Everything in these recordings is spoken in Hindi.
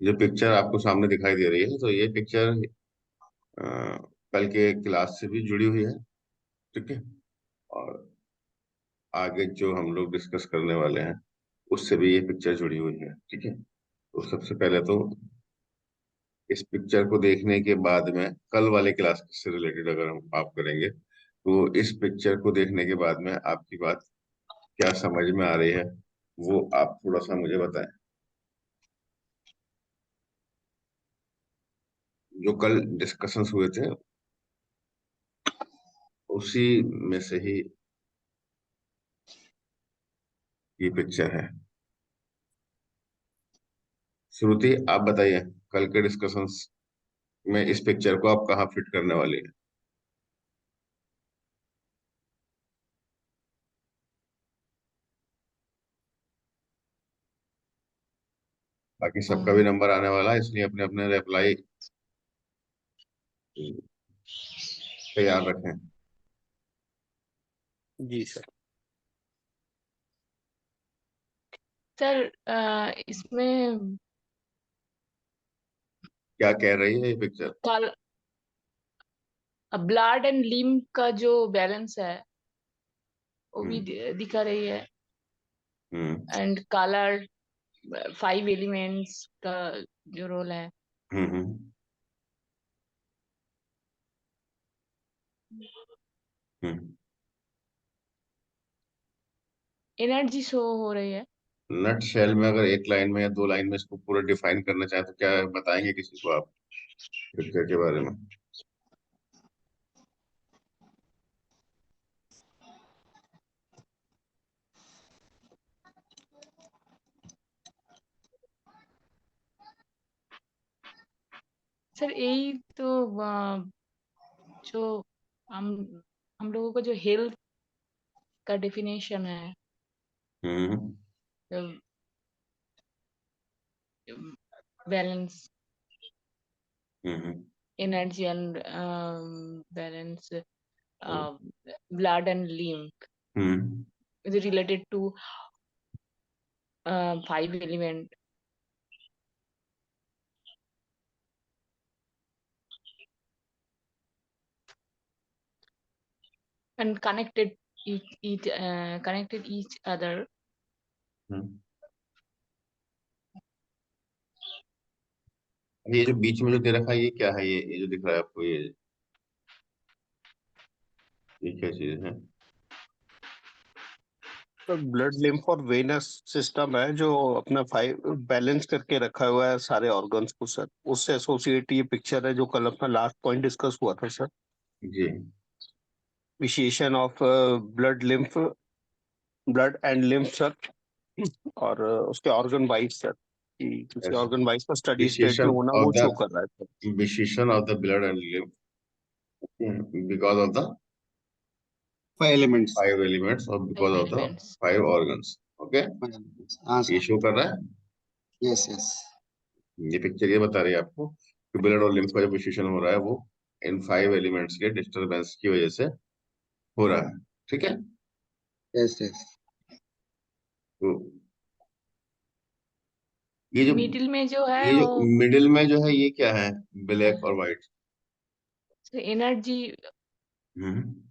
जो पिक्चर आपको सामने दिखाई दे रही है, तो ये पिक्चर कल के क्लास से भी जुड़ी हुई है। ठीक है। और आगे जो हम लोग डिस्कस करने वाले हैं उससे भी ये पिक्चर जुड़ी हुई है। ठीक है। तो सबसे पहले तो इस पिक्चर को देखने के बाद में कल वाले क्लास से रिलेटेड अगर हम आप करेंगे, तो इस पिक्चर को देखने के बाद में आपकी बात क्या समझ में आ रही है, वो आप थोड़ा सा मुझे बताएं। जो कल डिस्कशंस हुए थे उसी में से ही ये पिक्चर है। श्रुति, आप बताइए, कल के डिस्कशंस में इस पिक्चर को आप कहाँ फिट करने वाली है? बाकी सबका भी अम, नंबर आने वाला है, इसलिए अपने अपने रिप्लाई तैयार रखें। जी सर। सर इसमें क्या कह रही है ये पिक्चर? कल ब्लड एंड लिम्फ का जो बैलेंस है वो भी हम्म। दिखा रही है। हम्म। एंड कलर, 5 एलिमेंट्स का जो रोल है। हम्म। हम्म। एनर्जी शो हो रही है। नट शेल में अगर एक लाइन में या दो लाइन में इसको पूरा डिफाइन करना चाहें तो क्या बताएंगे किसी को आप पिक्चर के बारे में? सर यही तो जो हम हम लोगों का जो हेल्थ का डेफिनेशन है, hmm. Balance, hmm. Energy and balance, hmm. blood and lymph hmm. is related to 5 element and connected each other. हम्म। ये जो बीच में जो दे रखा है ये क्या है? ये जो दिख रहा है आपको, ये क्या चीज है? तो ब्लड लिम्फ और वेनस सिस्टम है जो अपना फाइव बैलेंस करके रखा हुआ है सारे ऑर्गन्स को सर। उससे एसोसिएट ये पिक्चर है जो कल अपना लास्ट पॉइंट डिस्कस हुआ था सर। जी। विशेषण of blood lymph, blood and lymph sir. और उसके ऑर्गन वाइज सर, कि किसी ऑर्गन वाइज का स्टडी स्टेट में विशेषण होना ऑफ वो द शो कर रहा है सर। विशेषण of the blood and lymph because of the five elements. 5 elements और because of the Elements. 5 organs। Okay. हाँ ये सर। शो कर रहा है। Yes yes. ये पिक्चर ये बता रही है आपको कि ब्लड और लिम्फ का जो विशेषण हो रहा है वो इन 5 elements के डिस्टरबेंस की वजह से हो रहा है। ठीक है। Yes yes. तो ये जो मिडिल में जो है ये जो वो मिडिल में जो है ये क्या है? ब्लैक और white. Energy, hmm.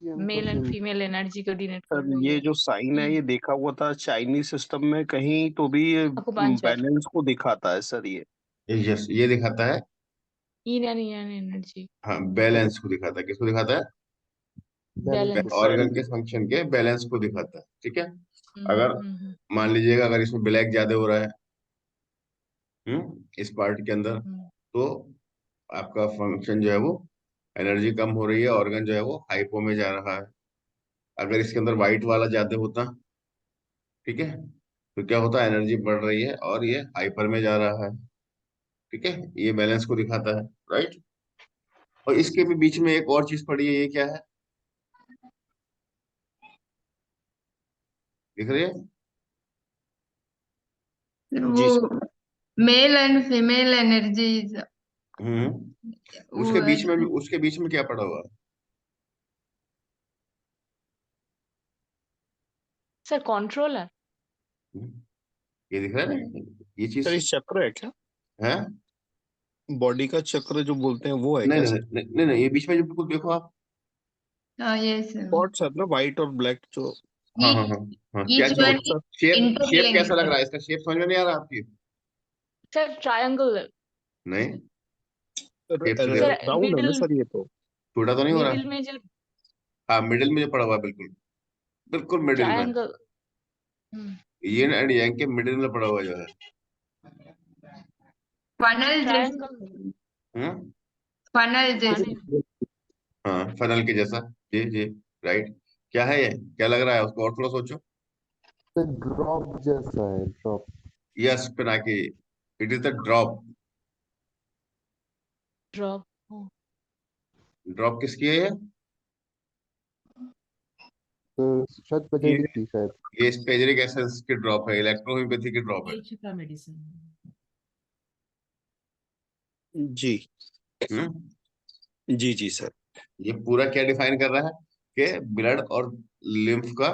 Male and female energy को डिनोट कर सर रही ये है। जो साइन है ये देखा हुआ था चाइनीज सिस्टम में कहीं तो भी ये अकुपंचर, बैलेंस को दिखाता है सर ये। यस, ये दिखाता है। इन एंड यान एनर्जी, हाँ, बैलेंस को दिखाता है। किसको दिखाता है? बैलेंस को। बैलेंस। ऑर्गन के फंक्शन के बैलेंस को दिखाता है। ठीक है। अगर हम्म। मान लीजिएगा अगर इसमें ब्लैक ज्यादा हो रहा है, इस पार्ट के अंदर, हम्म, तो आपका फंक्शन जो है वो, एनर्जी कम हो रही है, ऑर्गन जो है वो हाइपो में जा रहा है। अगर इसके अंदर व्हाइट वाला ज्यादा होता, ठीक है, तो क्या होता? एनर्जी बढ़ रही है और ये हाइपर में जा रहा है। ठीक है। ये बैलेंस को दिखाता है। राइट। और इसके भी बीच में एक और चीज पड़ी है, ये क्या है? दिख रही है? जी सर। वो मेल एंड फीमेल एनर्जीज, उसके वो बीच में भी, है। उसके बीच में क्या पड़ा हुआ सर कंट्रोलर। है? ये दिख रहा है ना, ये सर चीज इस चक्र है क्या? है। बॉडी का चक्र जो बोलते हैं वो है नहीं क्या नहीं सर? नहीं नहीं नहीं, ये बीच में जो बिल्कुल देखो आप। yes, स्पॉट सर ना, व्हाइट और ब्लैक जो। हाँ हाँ each हाँ हाँ, क्या each चीज? one spot sir. Shape shape interlinked. कैसा लग रहा है इसका? शेप समझ में नहीं आ रहा आपकी? Sir triangle. नहीं, शेप से देखो, सर राउंड है ना मिडिल, सर ये तो? छोटा तो नहीं हो रहा? मिडिल में जो हाँ, मिडिल में जो पड़ा हुआ है, बिल्कुल बिल्कुल मिडिल में। ट्रायंगल। यिन एंड यांग के मिडिल में पड़ा हुआ जो है। Funnel just ट्रायंगल हम्म, funnel just फनी। हाँ, फनल के जैसा। जी जी, राइट। क्या है ये? क्या लग रहा है उसको? और थोड़ा सोचो। तो ड्रॉप जैसा है, drop. Yes Pinaki, it is the drop. Drop. Drop किसकी है ये? तो शायद ये पतंजलि की शायद। ये स्पेजरिक एसेंस की ड्रॉप है, इलेक्ट्रोहोम्योपैथी की ड्रॉप है। का मेडिसिन। जी हम्म, जी जी सर। ये पूरा क्या डिफाइन कर रहा है कि ब्लड और लिम्फ का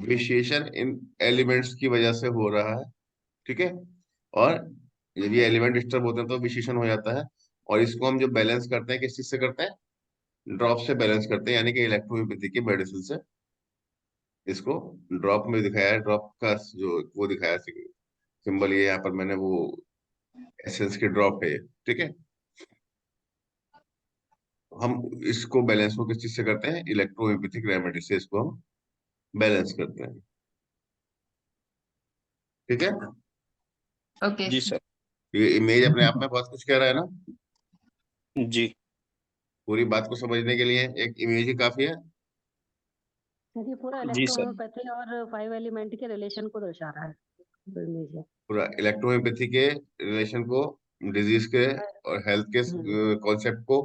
विशेषण इन एलिमेंट्स की वजह से हो रहा है, ठीक है। और जब ये एलिमेंट डिस्टर्ब होते हैं तो विशेषण हो जाता है। और इसको हम जो बैलेंस करते हैं, किस चीज से करते हैं? ड्रॉप से बैलेंस करते हैं, यानी कि इलेक्ट्रोहोम्योपैथी की मेडिसिन से। इसको ड्रॉप में दिखाया है, ड्रॉप का जो वो दिखाया सिंबल, ये यहाँ पर मैंने वो एसेंस की ड्रॉप है ये, ठीक है। हम इसको बैलेंस को किस चीज से करते हैं? इलेक्ट्रोहोम्योपैथिक रेमेडी से इसको हम बैलेंस करते हैं, ठीक है। okay, जी sir. सर। ये इमेज अपने आप में बहुत कुछ कह रहा है ना। जी पूरी बात को समझने के लिए एक इमेज ही काफी है। सर ये पूरा जी सर। इलेक्ट्रोहोम्योपैथी और 5 एलिमेंट के रिलेशन को दर्शा रहा है। बिल्कुल। पूरा इलेक्ट्रोहोम्योपैथी के रिलेशन को, डिजीज के और हेल्थ के कॉन्सेप्ट को,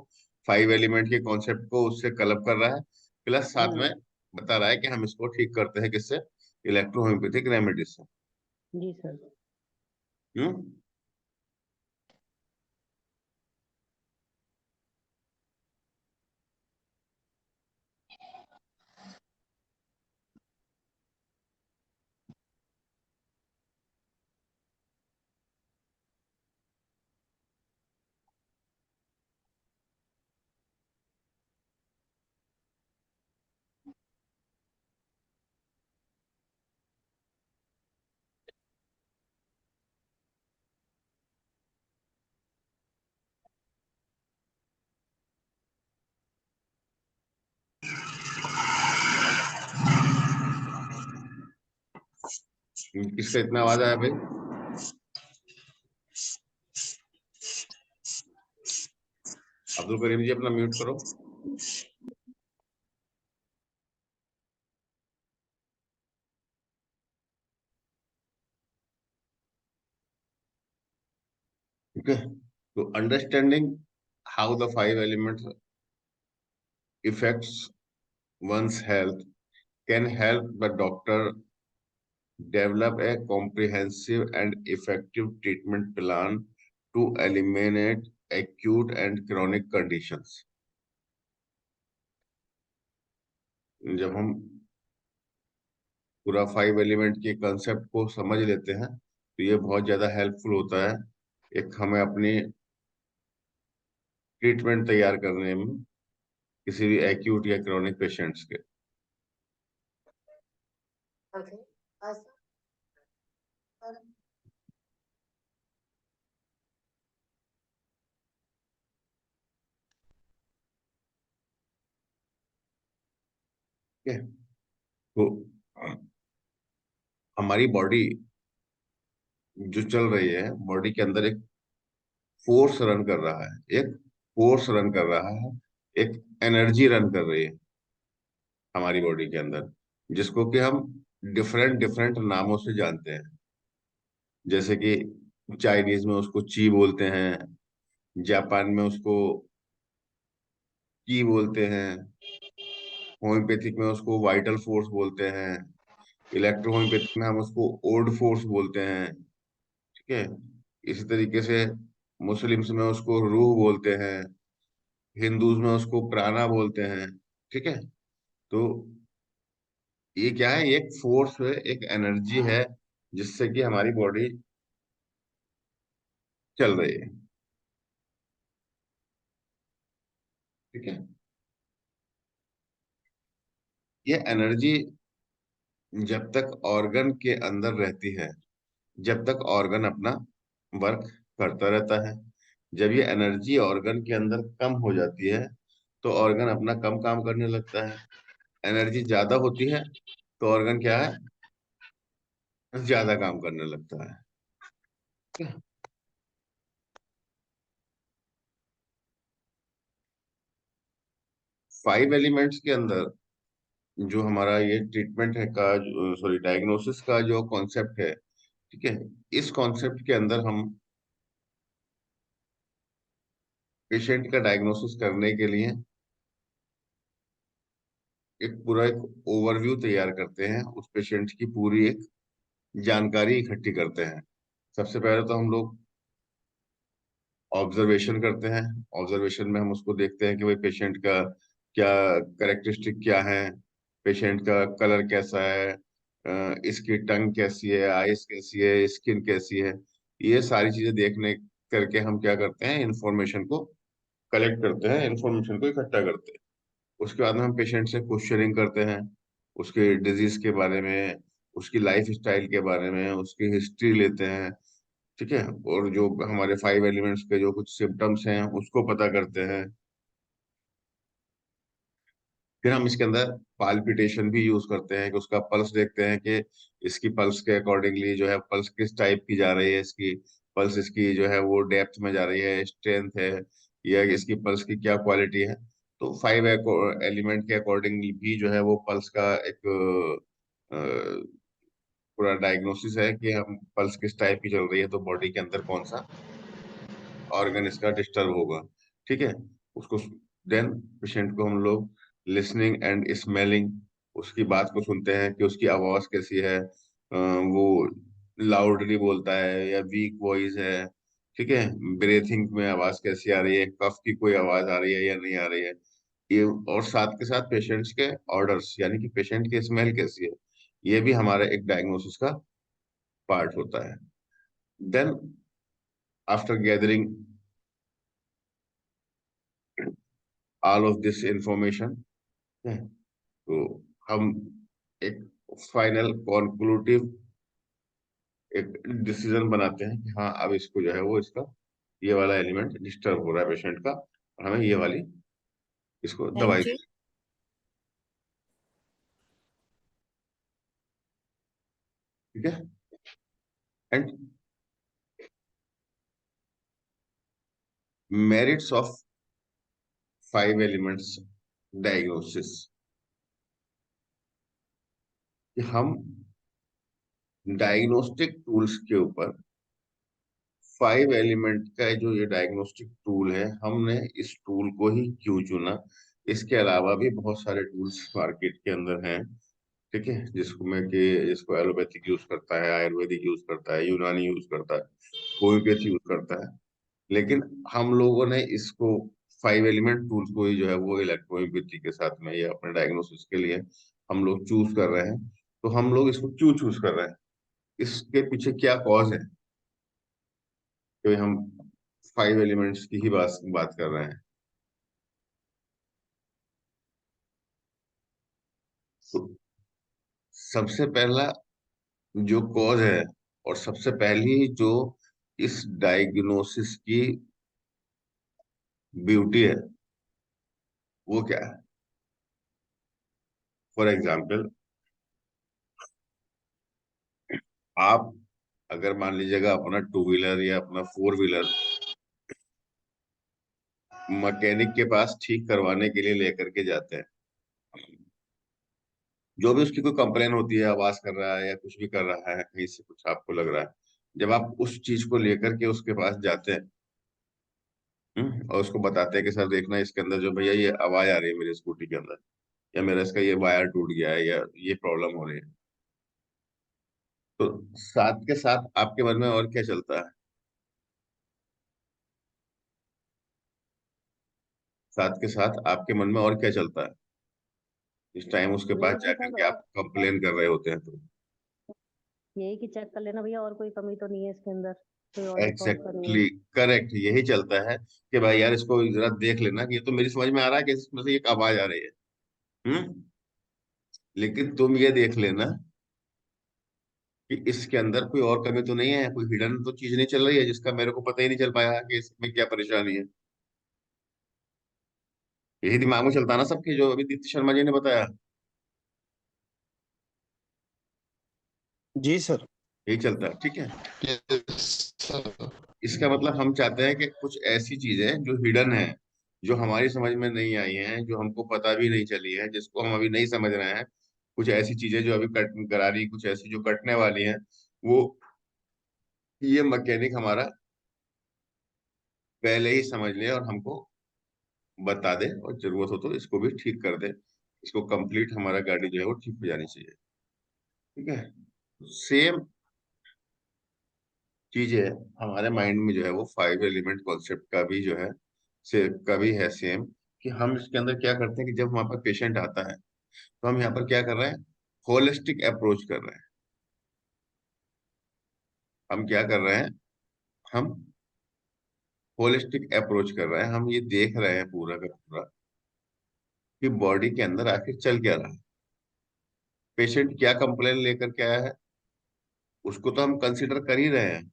5 एलिमेंट के कॉन्सेप्ट को उससे क्लब कर रहा है। प्लस साथ में बता रहा है कि हम इसको ठीक करते हैं किससे? इलेक्ट्रोहोम्योपैथिक रेमेडीज से। जी सर। हम्म, किसका इतना आवाज आया भाई? अब्दुल करीम जी अपना म्यूट करो। ठीक है, तो understanding how the 5 elements affects one's health can help the doctor develop a comprehensive and effective treatment plan to eliminate acute and chronic conditions. जब हम पूरा 5 एलिमेंट के कंसेप्ट को समझ लेते हैं तो ये बहुत ज्यादा हेल्पफुल होता है एक हमें अपनी ट्रीटमेंट तैयार करने में, किसी भी एक्यूट या क्रोनिक पेशेंट्स के। ठीक है, तो हमारी बॉडी जो चल रही है, बॉडी के अंदर एक फोर्स रन कर रहा है, एक फोर्स रन कर रहा है, एक एनर्जी रन कर रही है हमारी बॉडी के अंदर, जिसको कि हम डिफरेंट डिफरेंट नामों से जानते हैं। जैसे कि चाइनीज में उसको ची बोलते हैं, जापान में उसको की बोलते हैं, होम्योपैथिक में उसको वाइटल फोर्स बोलते हैं, इलेक्ट्रो होम्योपैथिक में हम उसको ओल्ड फोर्स बोलते हैं, ठीक है। इसी तरीके से मुस्लिम्स में उसको रूह बोलते हैं, हिंदूज में उसको प्राणा बोलते हैं, ठीक है। तो ये क्या है? ये एक फोर्स है, एक एनर्जी है, जिससे कि हमारी बॉडी चल रही है। ठीक है, ये एनर्जी जब तक ऑर्गन के अंदर रहती है, जब तक ऑर्गन अपना वर्क करता रहता है। जब ये एनर्जी ऑर्गन के अंदर कम हो जाती है तो ऑर्गन अपना कम काम करने लगता है। एनर्जी ज्यादा होती है तो ऑर्गन क्या है, ज्यादा काम करने लगता है। 5 एलिमेंट्स के अंदर जो हमारा ये ट्रीटमेंट है का, सॉरी, डायग्नोसिस का जो कॉन्सेप्ट है, ठीक है, इस कॉन्सेप्ट के अंदर हम पेशेंट का डायग्नोसिस करने के लिए एक ओवरव्यू तैयार करते हैं, उस पेशेंट की पूरी एक जानकारी इकट्ठी करते हैं। सबसे पहले तो हम लोग ऑब्जर्वेशन करते हैं। ऑब्जर्वेशन में हम उसको देखते हैं कि भाई पेशेंट का क्या करेक्टरिस्टिक क्या है, पेशेंट का कलर कैसा है, इसकी टंग कैसी है, आइस कैसी है, स्किन कैसी है। ये सारी चीजें देखने करके हम क्या करते हैं, इंफॉर्मेशन को कलेक्ट करते हैं, इंफॉर्मेशन को इकट्ठा करते हैं। उसके बाद में हम पेशेंट से क्वेश्चनिंग करते हैं, उसके डिजीज के बारे में, उसकी लाइफ स्टाइल के बारे में, उसकी हिस्ट्री लेते हैं। ठीक है, और जो हमारे 5 एलिमेंट्स के जो कुछ सिम्टम्स हैं उसको पता करते हैं। फिर हम इसके अंदर पाल्पिटेशन भी यूज करते हैं कि उसका पल्स देखते हैं कि इसकी पल्स के अकॉर्डिंगली जो है पल्स किस टाइप की जा रही है, इसकी पल्स, इसकी जो है वो डेप्थ में जा रही है, स्ट्रेंथ है, या इसकी पल्स की क्या क्वालिटी है। तो 5 एलिमेंट के अकॉर्डिंगली भी जो है वो पल्स का एक पूरा डायग्नोसिस है कि हम पल्स किस टाइप की चल रही है, तो बॉडी के अंदर कौन सा ऑर्गन इसका डिस्टर्ब होगा। ठीक है, उसको देन पेशेंट को हम लोग लिसनिंग एंड स्मेलिंग, उसकी बात को सुनते हैं कि उसकी आवाज कैसी है, वो लाउडली बोलता है या वीक वॉइस है। ठीक है, ब्रेथिंग में आवाज कैसी आ रही है, कफ की कोई आवाज आ रही है या नहीं आ रही है, ये। और साथ के साथ पेशेंट्स के ऑर्डर्स, यानी कि पेशेंट की स्मेल कैसी है, ये भी हमारा एक डायग्नोसिस का पार्ट होता है। Then after gathering all of this information, तो हम एक फाइनल कॉन्क्लूटिव एक डिसीजन बनाते हैं कि हाँ अब इसको जो है वो इसका ये वाला एलिमेंट डिस्टर्ब हो रहा है पेशेंट का, और हमें ये वाली इसको दवाई थैंक यू। देनी। ठीक है, and merits of 5 elements diagnosis, कि हम डायग्नोस्टिक टूल्स के ऊपर 5 एलिमेंट का जो ये डायग्नोस्टिक टूल है, हमने इस टूल को ही क्यों चुना। इसके अलावा भी बहुत सारे टूल्स मार्केट के अंदर हैं। ठीक है, जिसको एलोपैथिक यूज करता है, आयुर्वेदिक यूज करता है, यूनानी यूज करता है, होम्योपैथी यूज करता है। लेकिन हम लोगों ने इसको 5 एलिमेंट टूल्स को ही जो है वो इलेक्ट्रोहोम्योपैथी के साथ में ये अपने डायग्नोसिस के लिए हम लोग चूज कर रहे हैं। तो हम लोग इसको क्यों चूज कर रहे हैं, इसके पीछे क्या कॉज है कि हम 5 एलिमेंट्स की ही बात कर रहे हैं। तो सबसे पहला जो कॉज है और सबसे पहली जो इस डायग्नोसिस की ब्यूटी है, वो क्या है। फॉर एग्जाम्पल, आप अगर मान लीजिएगा अपना 2 व्हीलर या अपना 4 व्हीलर मैकेनिक के पास ठीक करवाने के लिए लेकर के जाते हैं, जो भी उसकी कोई कंप्लेन होती है, आवाज कर रहा है या कुछ भी कर रहा है, कहीं से कुछ आपको लग रहा है, जब आप उस चीज को लेकर के उसके पास जाते हैं, और उसको बताते हैं कि सर देखना इसके अंदर जो भैया ये आवाज आ रही है मेरी स्कूटी के अंदर, या मेरा इसका ये वायर टूट गया है, या ये प्रॉब्लम हो रही है, तो साथ के साथ आपके मन में और क्या चलता है, साथ के साथ आपके मन में और क्या चलता है इस टाइम उसके पास ये भी जाकर सब के आप कंप्लेन कर रहे होते हैं तो। यही कि चेक कर लेना भैया और कोई कमी तो नहीं है इसके अंदर, कोई और डिफॉल्ट तो नहीं है। एग्जैक्टली करेक्ट, यही चलता है कि भाई यार इसको जरा देख लेना कि ये तो मेरी समझ में आ रहा है कि इसमें से एक आवाज आ रही है। हम्म। लेकिन तुम ये देख लेना कि इसके अंदर कोई और कमी तो नहीं है, कोई हिडन तो चीज नहीं चल रही है जिसका मेरे को पता ही नहीं चल पाया कि इसमें क्या परेशानी है। यही दिमाग में चलता है ना सबके, जो अभी दीप्ति शर्मा जी ने बताया, जी सर। यही चलता है। ठीक है, यस सर। इसका मतलब हम चाहते हैं कि कुछ ऐसी चीजें जो हिडन है, जो हमारी समझ में नहीं आई हैं, जो हमको पता भी नहीं चली है, जिसको हम अभी नहीं समझ रहे हैं, कुछ ऐसी चीजें जो अभी कट करारी, कुछ ऐसी जो कटने वाली हैं, वो ये मैकेनिक हमारा पहले ही समझ ले और हमको बता दे, और जरूरत हो तो इसको भी ठीक कर दे। इसको कंप्लीट हमारा गाड़ी जो है वो ठीक हो जानी चाहिए। ठीक है, सेम चीजें हमारे माइंड में जो है वो 5 एलिमेंट कॉन्सेप्ट का भी जो है से का भी है सेम, कि हम इसके अंदर क्या करते हैं कि जब हमारे पास पेशेंट आता है तो हम यहाँ पर क्या कर रहे हैं, होलिस्टिक अप्रोच कर रहे हैं। हम क्या कर रहे हैं, हम होलिस्टिक अप्रोच कर रहे हैं। हम ये देख रहे हैं पूरा का पूरा कि बॉडी के अंदर आखिर चल क्या रहा है, पेशेंट क्या कंप्लेन लेकर के आया है, उसको तो हम कंसिडर कर ही रहे हैं,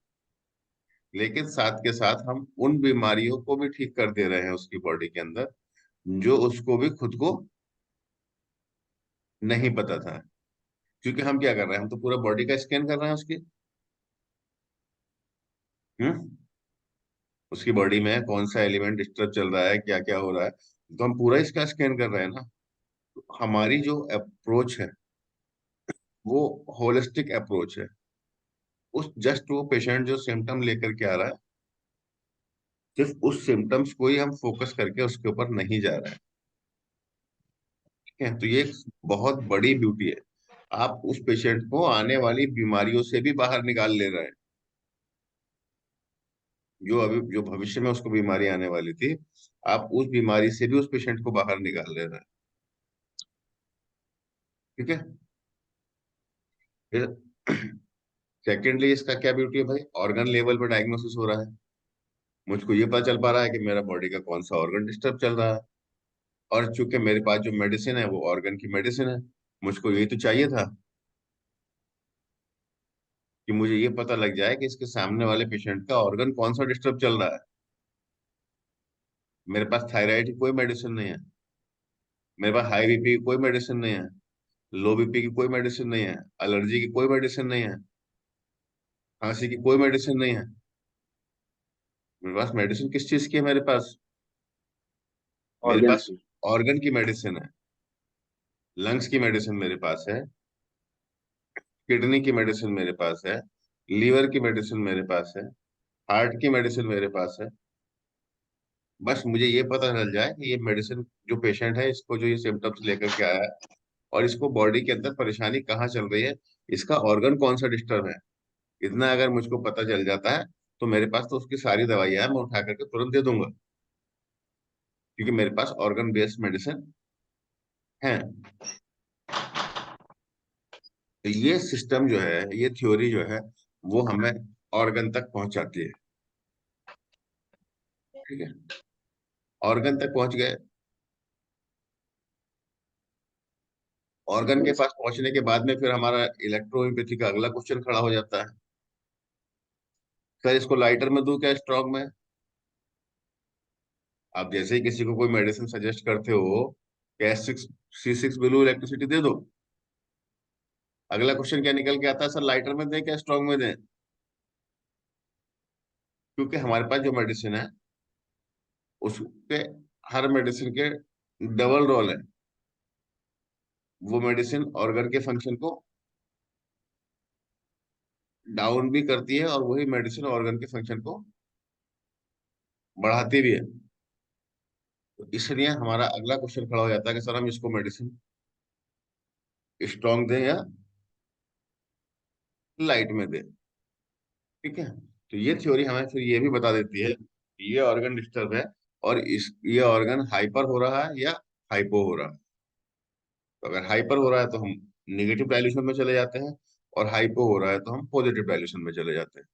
लेकिन साथ के साथ हम उन बीमारियों को भी ठीक कर दे रहे हैं उसकी बॉडी के अंदर, जो उसको भी खुद को नहीं पता था। क्योंकि हम क्या कर रहे हैं, हम तो पूरा बॉडी का स्कैन कर रहे हैं उसकी। हम्म। उसकी बॉडी में कौन सा एलिमेंट डिस्टर्ब चल रहा है, क्या क्या हो रहा है, तो हम पूरा इसका स्कैन कर रहे हैं ना। तो हमारी जो अप्रोच है वो होलिस्टिक अप्रोच है। उस जस्ट वो पेशेंट जो सिम्टम लेकर के आ रहा है, सिर्फ उस सिम्टम्स को ही हम फोकस करके उसके ऊपर नहीं जा रहे हैं। ठीक है, तो ये एक बहुत बड़ी ब्यूटी है। आप उस पेशेंट को आने वाली बीमारियों से भी बाहर निकाल ले रहे हैं, जो अभी जो भविष्य में उसको बीमारी आने वाली थी, आप उस बीमारी से भी उस पेशेंट को बाहर निकाल ले रहे हैं। ठीक है, फिर सेकेंडली इसका क्या ब्यूटी है भाई, ऑर्गन लेवल पे डायग्नोसिस हो रहा है। मुझको ये पता चल पा रहा है कि मेरा बॉडी का कौन सा ऑर्गन डिस्टर्ब चल रहा है, और चूंकि मेरे पास जो मेडिसिन है वो ऑर्गन की मेडिसिन है। मुझको यही तो चाहिए था कि मुझे ये पता लग जाए कि इसके सामने वाले पेशेंट का ऑर्गन कौन सा डिस्टर्ब चल रहा है। मेरे पास थायराइड की कोई मेडिसिन नहीं है, मेरे पास हाई बीपी की कोई मेडिसिन नहीं है, लो बीपी की कोई मेडिसिन नहीं है, एलर्जी की कोई मेडिसिन नहीं है, खांसी की कोई मेडिसिन नहीं है। मेरे पास मेडिसिन किस चीज की है, मेरे पास मेरे ऑर्गन्स पास की। ऑर्गन की मेडिसिन है। लंग्स की मेडिसिन मेरे पास है, किडनी की मेडिसिन मेरे पास है, लीवर की मेडिसिन मेरे पास है, हार्ट की मेडिसिन मेरे पास है। बस मुझे ये पता चल जाए कि ये मेडिसिन जो पेशेंट है, इसको जो ये सिम्टम्स लेकर के आया है, और इसको बॉडी के अंदर परेशानी कहाँ चल रही है, इसका ऑर्गन कौन सा डिस्टर्ब है, इतना अगर मुझको पता चल जाता है, तो मेरे पास तो उसकी सारी दवाइयां मैं उठा करके तुरंत दे दूंगा, क्योंकि मेरे पास ऑर्गन बेस्ड मेडिसिन है। तो ये सिस्टम जो है, ये थ्योरी जो है, वो हमें ऑर्गन तक पहुंचाती है। ठीक है, ऑर्गन तक पहुंच गए। ऑर्गन के पास पहुंचने के बाद में फिर हमारा इलेक्ट्रोमियोपैथी का अगला क्वेश्चन खड़ा हो जाता है, सर इसको लाइटर में दूं क्या स्ट्रॉन्ग में। आप जैसे ही किसी को कोई मेडिसिन सजेस्ट करते हो, C6 ब्लू इलेक्ट्रिसिटी दे दो, अगला क्वेश्चन क्या निकल के आता है, सर लाइटर में दें क्या स्ट्रॉन्ग में दें। क्योंकि हमारे पास जो मेडिसिन है उसके, हर मेडिसिन के डबल रोल है। वो मेडिसिन ऑर्गन के फंक्शन को डाउन भी करती है, और वही मेडिसिन ऑर्गन के फंक्शन को बढ़ाती भी है। तो इसलिए हमारा अगला क्वेश्चन खड़ा हो जाता है कि सर हम इसको मेडिसिन स्ट्रॉन्ग दें या लाइट में दें। ठीक है, तो ये थ्योरी हमें फिर ये भी बता देती है कि ये ऑर्गन डिस्टर्ब है, और इस ये ऑर्गन हाइपर हो रहा है या हाइपो हो रहा है। तो अगर हाइपर हो रहा है तो हम निगेटिव डायल्यूशन में चले जाते हैं, और हाइपो हो रहा है तो हम पॉजिटिव डायल्यूशन में चले जाते हैं।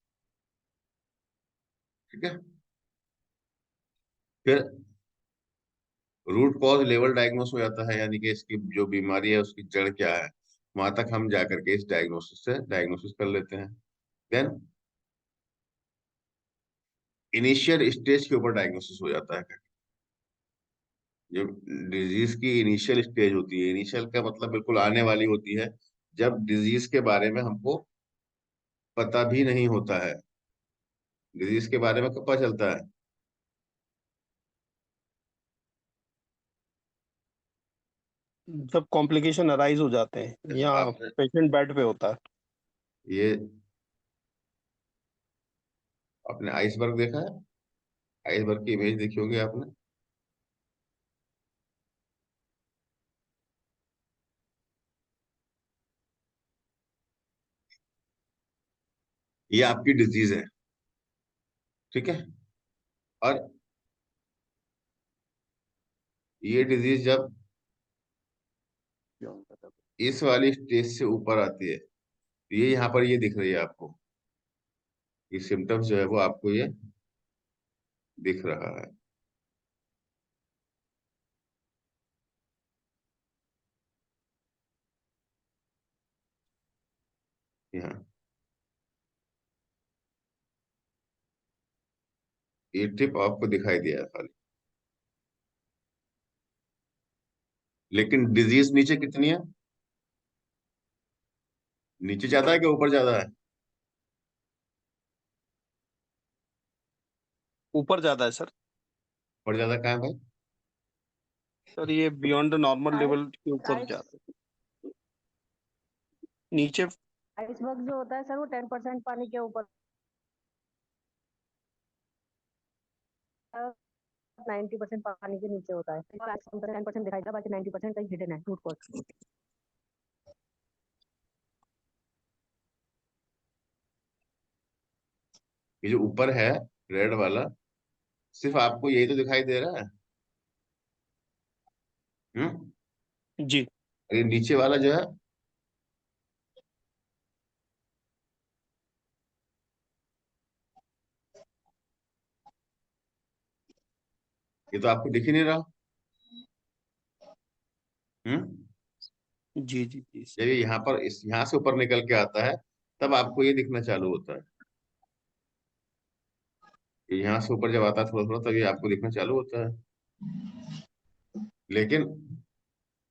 ठीक है, फिर रूट कॉज लेवल डायग्नोस हो जाता है, यानी कि इसकी जो बीमारी है उसकी जड़ क्या है, वहां तक हम जा करके इस डायग्नोसिस से डायग्नोसिस कर लेते हैं। देन इनिशियल स्टेज के ऊपर डायग्नोसिस हो जाता है। जो डिजीज की इनिशियल स्टेज होती है, इनिशियल का मतलब बिल्कुल आने वाली होती है, जब डिजीज के बारे में हमको पता भी नहीं होता है। डिजीज के बारे में कब पता चलता है? जब कॉम्प्लिकेशन अराइज हो जाते हैं या आपने पेशेंट बेड पे होता है। ये आपने आइसबर्ग देखा है? आइसबर्ग की इमेज देखी होगी आपने। ये आपकी डिजीज है, ठीक है। और ये डिजीज जब इस वाली स्टेज से ऊपर आती है तो ये यहाँ पर ये दिख रही है आपको, ये सिम्टम्स जो है वो आपको ये दिख रहा है। यहाँ ये टिप आपको दिखाई दिया है खाली, लेकिन डिजीज नीचे कितनी है? नीचे ज्यादा है कि ऊपर ज्यादा है? ऊपर ज्यादा है सर। ऊपर ज्यादा कहाँ है भाई? सर ये बियॉन्ड नॉर्मल आइस लेवल के ऊपर आइस ज्यादा है। नीचे आइसबर्ग जो होता है सर वो 10% पानी के ऊपर 90% पानी के नीचे होता है। 10% दिखाई देगा, बाकी 90% कहीं हिडन है रूट कॉज। ये जो ऊपर है रेड वाला, सिर्फ आपको यही तो दिखाई दे रहा है। हम्म। जी ये नीचे वाला जो है, ये तो आपको दिख ही नहीं रहा। हम्म। जी जी जी जब ये यहाँ पर इस यहाँ से ऊपर निकल के आता है तब आपको ये दिखना चालू होता है। ये यहाँ से ऊपर जब आता है थोड़ा थोड़ा तब ये आपको दिखना चालू होता है। लेकिन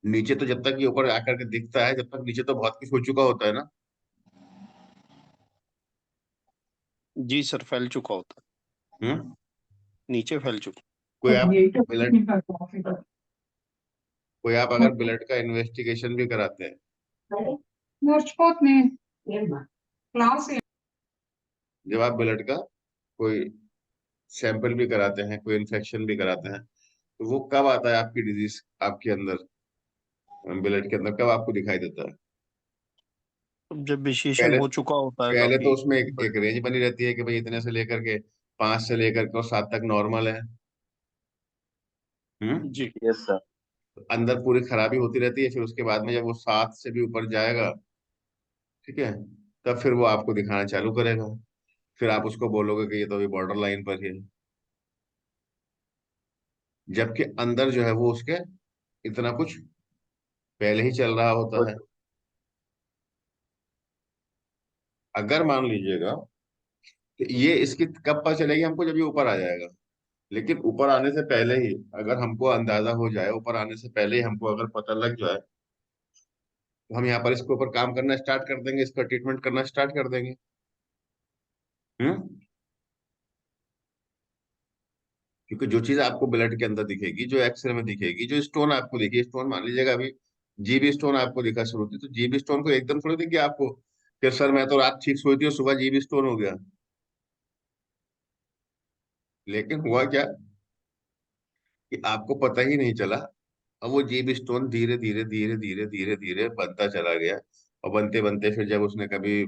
नीचे तो जब तक ये ऊपर आकर के दिखता है, जब तक नीचे तो बहुत कुछ हो चुका होता है ना। जी सर, फैल चुका होता हम्म। है, नीचे फैल चुका। कोई आप ब्लड कोई आप अगर ब्लड का इन्वेस्टिगेशन भी कराते हैं, जब आप ब्लड का कोई सैंपल भी कराते हैं, कोई इन्फेक्शन भी कराते हैं, तो वो कब आता है आपकी डिजीज आपके अंदर, ब्लड के अंदर कब आपको दिखाई देता है? अब जब विशेषण पहले हो चुका होता है पहले तो काफी। उसमें एक रेंज बनी रहती है कि भाई इतने से लेकर के 5 से लेकर के और 7 तक नॉर्मल है। हम्म। जी यस सर। अंदर पूरी खराबी होती रहती है, फिर उसके बाद में जब वो 7 से भी ऊपर जाएगा, ठीक है, तब फिर वो आपको दिखाना चालू करेगा। फिर आप उसको बोलोगे कि ये तो अभी बॉर्डर लाइन पर ही है, जबकि अंदर जो है वो उसके इतना कुछ पहले ही चल रहा होता है। अगर मान लीजिएगा कि ये इसकी कब पता चलेगी हमको, जब ये ऊपर आ जाएगा। लेकिन ऊपर आने से पहले ही अगर हमको अंदाजा हो जाए, ऊपर आने से पहले ही हमको अगर पता लग जाए, तो हम यहाँ पर इसके ऊपर काम करना स्टार्ट कर देंगे, इसका ट्रीटमेंट करना स्टार्ट कर देंगे। हम्म। क्योंकि जो चीज आपको ब्लड के अंदर दिखेगी, जो एक्सरे में दिखेगी, जो स्टोन आपको दिखे, स्टोन मान लीजिएगा अभी जीबी स्टोन आपको दिखा शुरू थी, तो जीबी स्टोन को एकदम थोड़ी दिख गया आपको कि सर मैं तो रात ठीक सोई थी और सुबह जीबी स्टोन हो गया। लेकिन हुआ क्या कि आपको पता ही नहीं चला। अब वो जीबी स्टोन धीरे धीरे धीरे धीरे धीरे धीरे बनता चला गया, और बनते बनते फिर जब उसने कभी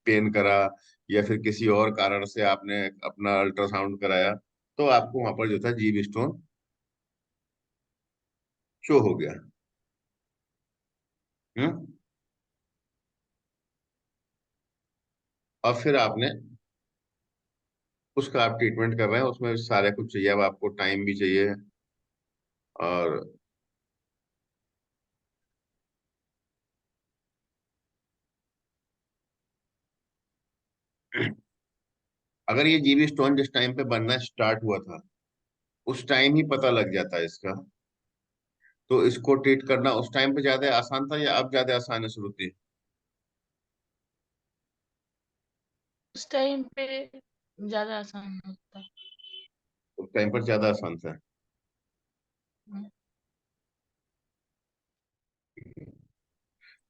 पेन करा या फिर किसी और कारण से आपने अपना अल्ट्रासाउंड कराया, तो आपको वहां पर जो था जीबी स्टोन शो हो गया। हम्म। और फिर आपने उसका आप ट्रीटमेंट कर रहे हैं, उसमें सारे कुछ चाहिए, अब आपको टाइम भी चाहिए और अगर ये जीबी स्टोन जिस टाइम पे बनना स्टार्ट हुआ था उस टाइम ही पता लग जाता है इसका, तो इसको ट्रीट करना उस टाइम पे ज्यादा आसान था या अब ज्यादा आसान है श्रुति? उस टाइम पे ज्यादा आसान होता है। उस टाइम पर ज्यादा आसान था। हम्म।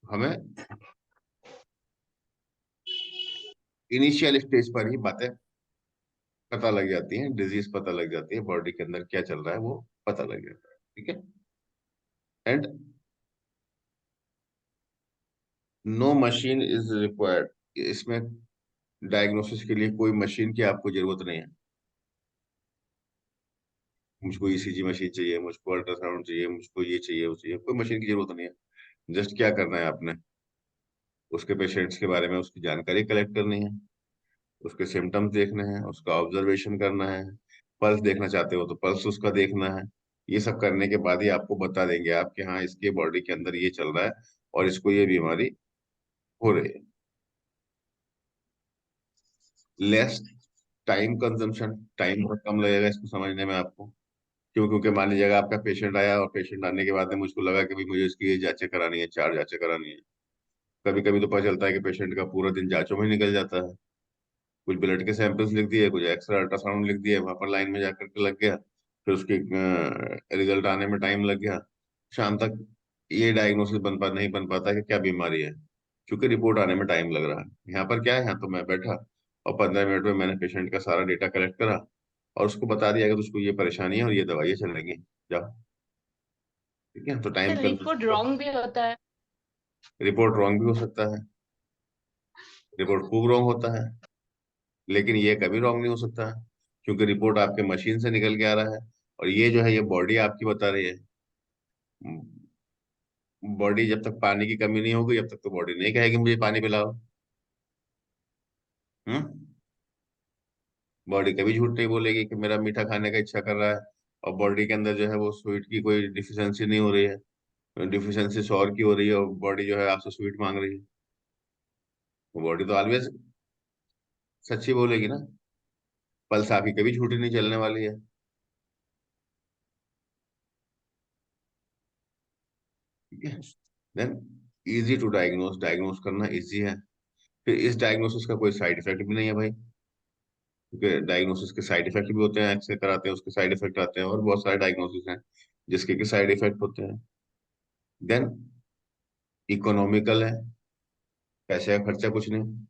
हमें इनिशियल स्टेज पर ही बातें पता लग जाती हैं, डिजीज पता लग जाती है, बॉडी के अंदर क्या चल रहा है वो पता लग जाता है, ठीक है। And no machine is required, इसमें डायग्नोसिस के लिए कोई मशीन की आपको जरूरत नहीं है। मुझको ईसीजी मशीन चाहिए, मुझको अल्ट्रासाउंड चाहिए, मुझको ये चाहिए वो चाहिए, कोई मशीन की जरूरत नहीं है। जस्ट क्या करना है आपने, उसके पेशेंट्स के बारे में उसकी जानकारी कलेक्ट करनी है, उसके सिम्टम्स देखने हैं, उसका ऑब्जर्वेशन करना है, पल्स देखना चाहते हो तो पल्स उसका देखना है। ये सब करने के बाद ही आपको बता देंगे आप कि हाँ इसके बॉडी के अंदर ये चल रहा है और इसको ये बीमारी हो रही है। लेस टाइम कंजम्पशन, टाइम बहुत कम लगेगा इसको समझने में आपको। क्यों? क्योंकि मान लीजिएगा आपका पेशेंट आया और पेशेंट आने के बाद में मुझको लगा कि भाई मुझे इसकी ये जांचें करानी है, 4 जांचें करानी है। कभी कभी तो पता चलता है कि पेशेंट का पूरा दिन जांचों में निकल जाता है। कुछ ब्लड के सैंपल्स लिख दिए, कुछ एक्सरे अल्ट्रासाउंड लिख दिए, वहां पर लाइन में जाकर के लग गया, फिर उसकी रिजल्ट आने में टाइम लग गया, शाम तक ये डायग्नोसिस नहीं बन पाता कि क्या बीमारी है, क्योंकि रिपोर्ट आने में टाइम लग रहा है। यहाँ पर क्या है, यहाँ तो मैं बैठा और 15 मिनट में मैंने पेशेंट का सारा डेटा कलेक्ट करा और उसको बता दिया कि उसको ये परेशानी है और ये दवाइयाँ चलेंगी, जाओ। ठीक है, तो टाइम रिपोर्ट रॉन्ग भी होता है। रिपोर्ट रॉन्ग भी हो सकता है, रिपोर्ट खूब रॉन्ग होता है, लेकिन ये कभी रॉन्ग नहीं हो सकता है, क्योंकि रिपोर्ट आपके मशीन से निकल के आ रहा है और ये जो है ये बॉडी आपकी बता रही है। बॉडी जब तक पानी की कमी नहीं होगी जब तक तो बॉडी नहीं कहेगी मुझे पानी पिलाओ। हम्म। बॉडी कभी झूठ नहीं बोलेगी कि मेरा मीठा खाने का इच्छा कर रहा है और बॉडी के अंदर जो है वो स्वीट की कोई डिफिशियंसी नहीं हो रही है, डिफिशियंसी शोर की हो रही है और बॉडी जो है आपसे स्वीट मांग रही है, तो बॉडी तो ऑलवेज सच्ची बोलेगी ना। पल्स आपकी कभी झूठी नहीं चलने वाली है। ठीक है। Then easy to diagnose, diagnose करना इजी है। फिर इस डायग्नोसिस का कोई साइड इफेक्ट भी नहीं है भाई, क्योंकि डायग्नोसिस के साइड इफेक्ट भी होते हैं, एक्सरे कराते हैं उसके साइड इफेक्ट आते हैं और बहुत सारे डायग्नोसिस हैं जिसके के साइड इफेक्ट होते हैं। देन इकोनॉमिकल है, पैसे का खर्चा कुछ नहीं,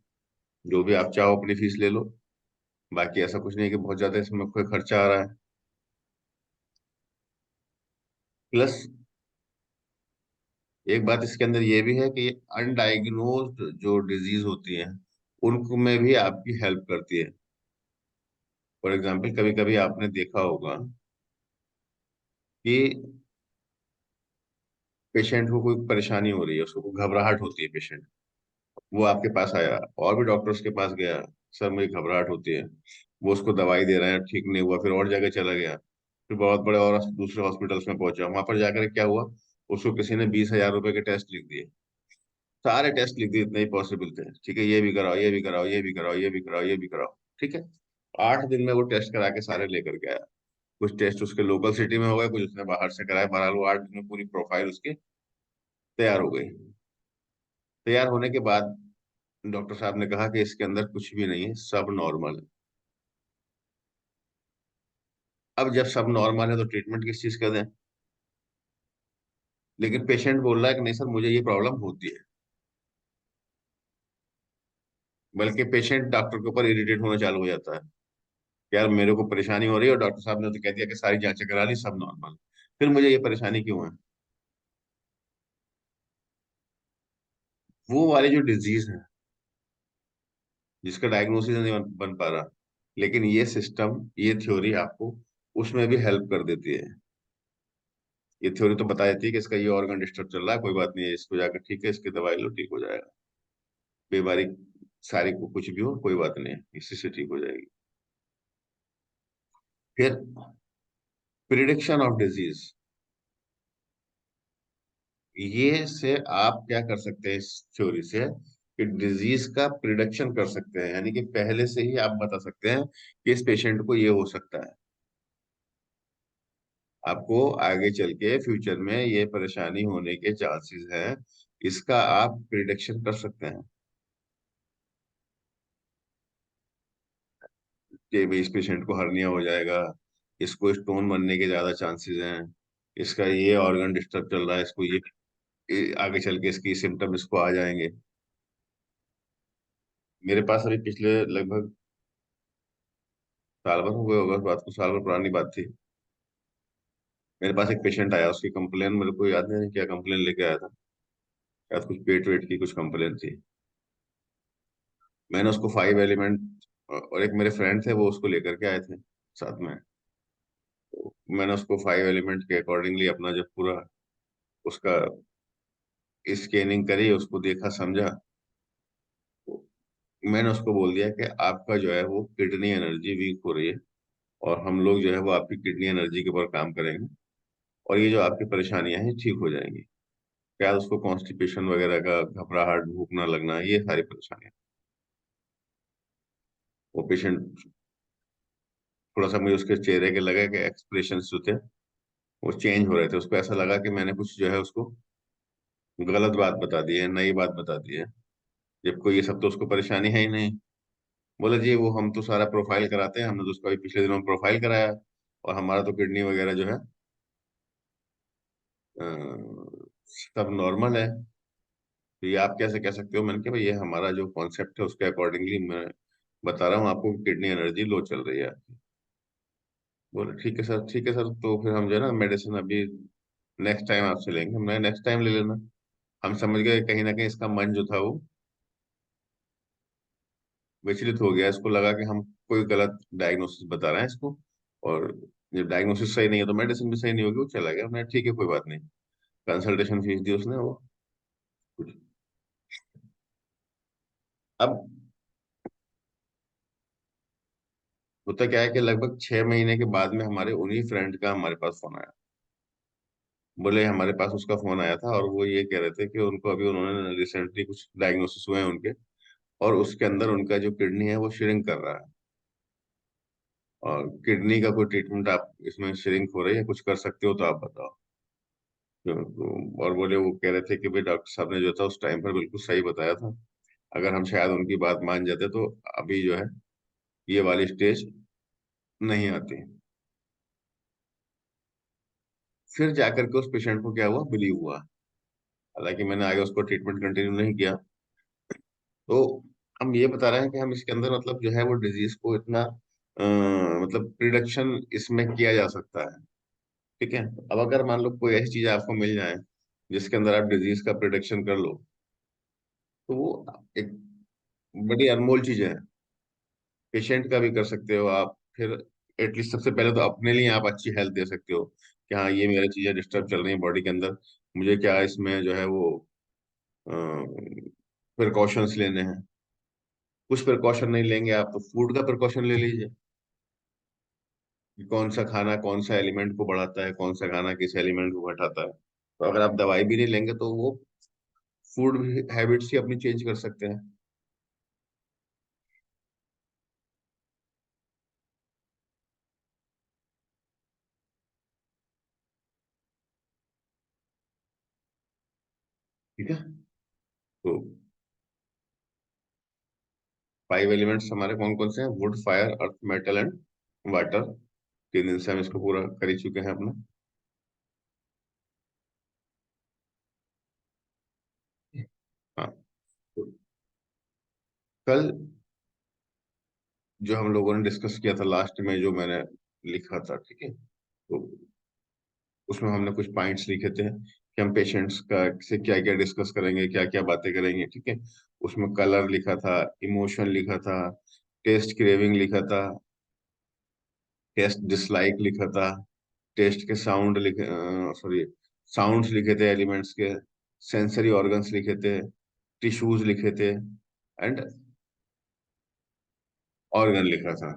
जो भी आप चाहो अपनी फीस ले लो, बाकी ऐसा कुछ नहीं कि बहुत ज्यादा इसमें कोई खर्चा आ रहा है। प्लस एक बात इसके अंदर ये भी है कि ये अनडायग्नोज्ड जो डिजीज होती है उनको में भी आपकी हेल्प करती है। फॉर एग्जाम्पल कभी कभी आपने देखा होगा कि पेशेंट को कोई परेशानी हो रही है, उसको कोई घबराहट होती है, पेशेंट वो आपके पास आया और भी डॉक्टर्स के पास गया, सर मुझे घबराहट होती है, वो उसको दवाई दे रहे हैं, ठीक नहीं हुआ, फिर और जगह चला गया, फिर बहुत बड़े और दूसरे हॉस्पिटल्स में पहुंचा, वहां पर जाकर क्या हुआ, उसको किसी ने 20,000 रुपए के टेस्ट लिख दिए, सारे टेस्ट लिख दिए इतने ही पॉसिबल थे, ठीक है, ये भी कराओ, ये भी कराओ, ये भी कराओ, ये भी कराओ, ये भी कराओ, ठीक है। 8 दिन में वो टेस्ट करा के सारे लेकर के आया। कुछ टेस्ट उसके लोकल सिटी में हो गए, कुछ उसने बाहर से कराया, बहरहाल वो 8 दिन में पूरी प्रोफाइल उसकी तैयार हो गई। तैयार होने के बाद डॉक्टर साहब ने कहा कि इसके अंदर कुछ भी नहीं है, सब नॉर्मल है। अब जब सब नॉर्मल है तो ट्रीटमेंट किस चीज का दें? लेकिन पेशेंट बोल रहा है कि नहीं सर मुझे ये प्रॉब्लम होती है, बल्कि पेशेंट डॉक्टर के ऊपर इरिटेट होना चालू हो जाता है, यार मेरे को परेशानी हो रही है और डॉक्टर साहब ने तो कह दिया कि सारी जांचें करा ली सब नॉर्मल, फिर मुझे ये परेशानी क्यों है? वो वाली जो डिजीज है जिसका डायग्नोसिस नहीं बन पा रहा, लेकिन ये सिस्टम, ये थ्योरी आपको उसमें भी हेल्प कर देती है। ये थ्योरी तो बता देती है कि इसका ये ऑर्गन डिस्टर्ब चल रहा है, कोई बात नहीं है, इसको जाकर ठीक है, इसकी दवाई लो ठीक हो जाएगा, बीमारी सारी को कुछ भी हो कोई बात नहीं है, इसी से ठीक हो जाएगी। फिर प्रिडिक्शन ऑफ डिजीज, ये से आप क्या कर सकते हैं इस थ्योरी से कि डिजीज का प्रिडिक्शन कर सकते हैं, यानी कि पहले से ही आप बता सकते हैं कि इस पेशेंट को ये हो सकता है, आपको आगे चल के फ्यूचर में ये परेशानी होने के चांसेस हैं, इसका आप प्रिडिक्शन कर सकते हैं कि भाई इस पेशेंट को हर्निया हो जाएगा, इसको स्टोन बनने के ज्यादा चांसेस हैं, इसका ये ऑर्गन डिस्टर्ब चल रहा है, इसको ये आगे चल के इसकी सिम्टम इसको आ जाएंगे। मेरे पास अभी पिछले लगभग साल भर हो गए होगा, इस बात को साल भर पुरानी बात थी। मेरे पास एक पेशेंट आया, उसकी कंप्लेन मेरे को याद नहीं क्या कंप्लेन लेके आया था, शायद कुछ पेट वेट की कुछ कंप्लेन थी। मैंने उसको 5 एलिमेंट, और एक मेरे फ्रेंड थे वो उसको लेकर के आए थे साथ में, तो मैंने उसको 5 एलिमेंट के अकॉर्डिंगली अपना जब पूरा उसका स्कैनिंग करी, उसको देखा समझा, तो मैंने उसको बोल दिया कि आपका जो है वो किडनी एनर्जी वीक हो रही है, और हम लोग जो है वो आपकी किडनी एनर्जी के ऊपर काम करेंगे, और ये जो आपकी परेशानियां हैं ठीक हो जाएंगी। क्या उसको कॉन्स्टिपेशन वगैरह का, घबराहट, भूख ना लगना, ये सारी परेशानियां। वो पेशेंट थोड़ा सा, मुझे उसके चेहरे के लगा कि एक्सप्रेशन जो थे वो चेंज हो रहे थे, उसको ऐसा लगा कि मैंने कुछ जो है उसको गलत बात बता दी है, नई बात बता दी है, जबकि ये सब तो उसको परेशानी है ही नहीं। बोला जी वो हम तो सारा प्रोफाइल कराते हैं, हमने तो उसका अभी पिछले दिनों प्रोफाइल कराया, और हमारा तो किडनी वगैरह जो है अ, सब नॉर्मल है। तो ये आप कैसे कह सकते हो? मैंने कहा भाई ये हमारा जो कॉन्सेप्ट है उसके अकॉर्डिंगली मैं बता रहा हूँ आपको कि किडनी एनर्जी लो चल रही है। बोले ठीक है सर, ठीक है सर, तो फिर हम जो है ना मेडिसिन अभी नेक्स्ट टाइम आपसे लेंगे। मैं नेक्स्ट टाइम ले लेना। हम समझ गए कहीं ना कहीं इसका मन जो था वो विचलित हो गया, इसको लगा कि हम कोई गलत डायग्नोसिस बता रहे हैं इसको, और जब डायग्नोसिस सही नहीं है तो मेडिसिन भी सही नहीं होगी। वो चला गया। मैं ठीक है कोई बात नहीं, कंसल्टेशन फीस दी उसने वो कुछ। अब होता क्या है कि लगभग 6 महीने के बाद में हमारे उन्हीं फ्रेंड का हमारे पास फोन आया। बोले हमारे पास उसका फोन आया था, और वो ये कह रहे थे कि उनको अभी उन्होंने रिसेंटली कुछ डायग्नोसिस हुए हैं उनके, और उसके अंदर उनका जो किडनी है वो श्रिंक कर रहा है, और किडनी का कोई ट्रीटमेंट आप इसमें श्रिंक हो रही है कुछ कर सकते हो तो आप बताओ। और बोले वो कह रहे थे कि भाई डॉक्टर साहब ने जो था उस टाइम पर बिल्कुल सही बताया था, अगर हम शायद उनकी बात मान जाते तो अभी जो है ये वाली स्टेज नहीं आती। फिर जाकर के उस पेशेंट को क्या हुआ, बिलीव हुआ। हालांकि मैंने आगे उसको ट्रीटमेंट कंटिन्यू नहीं किया। तो हम ये बता रहे हैं कि हम इसके अंदर मतलब जो है वो डिजीज को इतना मतलब प्रिडिक्शन इसमें किया जा सकता है। ठीक है, अब अगर मान लो कोई ऐसी चीज आपको मिल जाए जिसके अंदर आप डिजीज का प्रिडिक्शन कर लो, तो वो एक बड़ी अनमोल चीज है। पेशेंट का भी कर सकते हो आप, फिर एटलीस्ट सबसे पहले तो अपने लिए आप अच्छी हेल्थ दे सकते हो कि हाँ ये मेरी चीजें डिस्टर्ब चल रही हैं बॉडी के अंदर, मुझे क्या इसमें जो है वो प्रिकॉशंस लेने हैं। कुछ प्रिकॉशन नहीं लेंगे आप तो फूड का प्रिकॉशन ले लीजिए, कि कौन सा खाना कौन सा एलिमेंट को बढ़ाता है, कौन सा खाना किस एलिमेंट को घटाता है। तो अगर आप दवाई भी नहीं लेंगे तो वो फूड हैबिट्स ही अपनी चेंज कर सकते हैं। ठीक है, तो 5 एलिमेंट्स हमारे कौन कौन से हैं? Would, fire, earth, metal and water. 3 दिन से हम इसको पूरा कर ही चुके हैं अपना। हाँ, तो कल जो हम लोगों ने डिस्कस किया था लास्ट में, जो मैंने लिखा था, ठीक है, तो उसमें हमने कुछ पॉइंट्स लिखे थे कि हम पेशेंट्स का से क्या क्या डिस्कस करेंगे, क्या क्या बातें करेंगे। ठीक है, उसमें कलर लिखा था, इमोशन लिखा था, टेस्ट क्रेविंग लिखा था, टेस्ट डिसलाइक लिखा था, टेस्ट के साउंड लिखे, सॉरी, साउंड्स लिखे थे एलिमेंट्स के, सेंसरी ऑर्गन्स लिखे थे, टिश्यूज लिखे थे, एंड ऑर्गन लिखा था।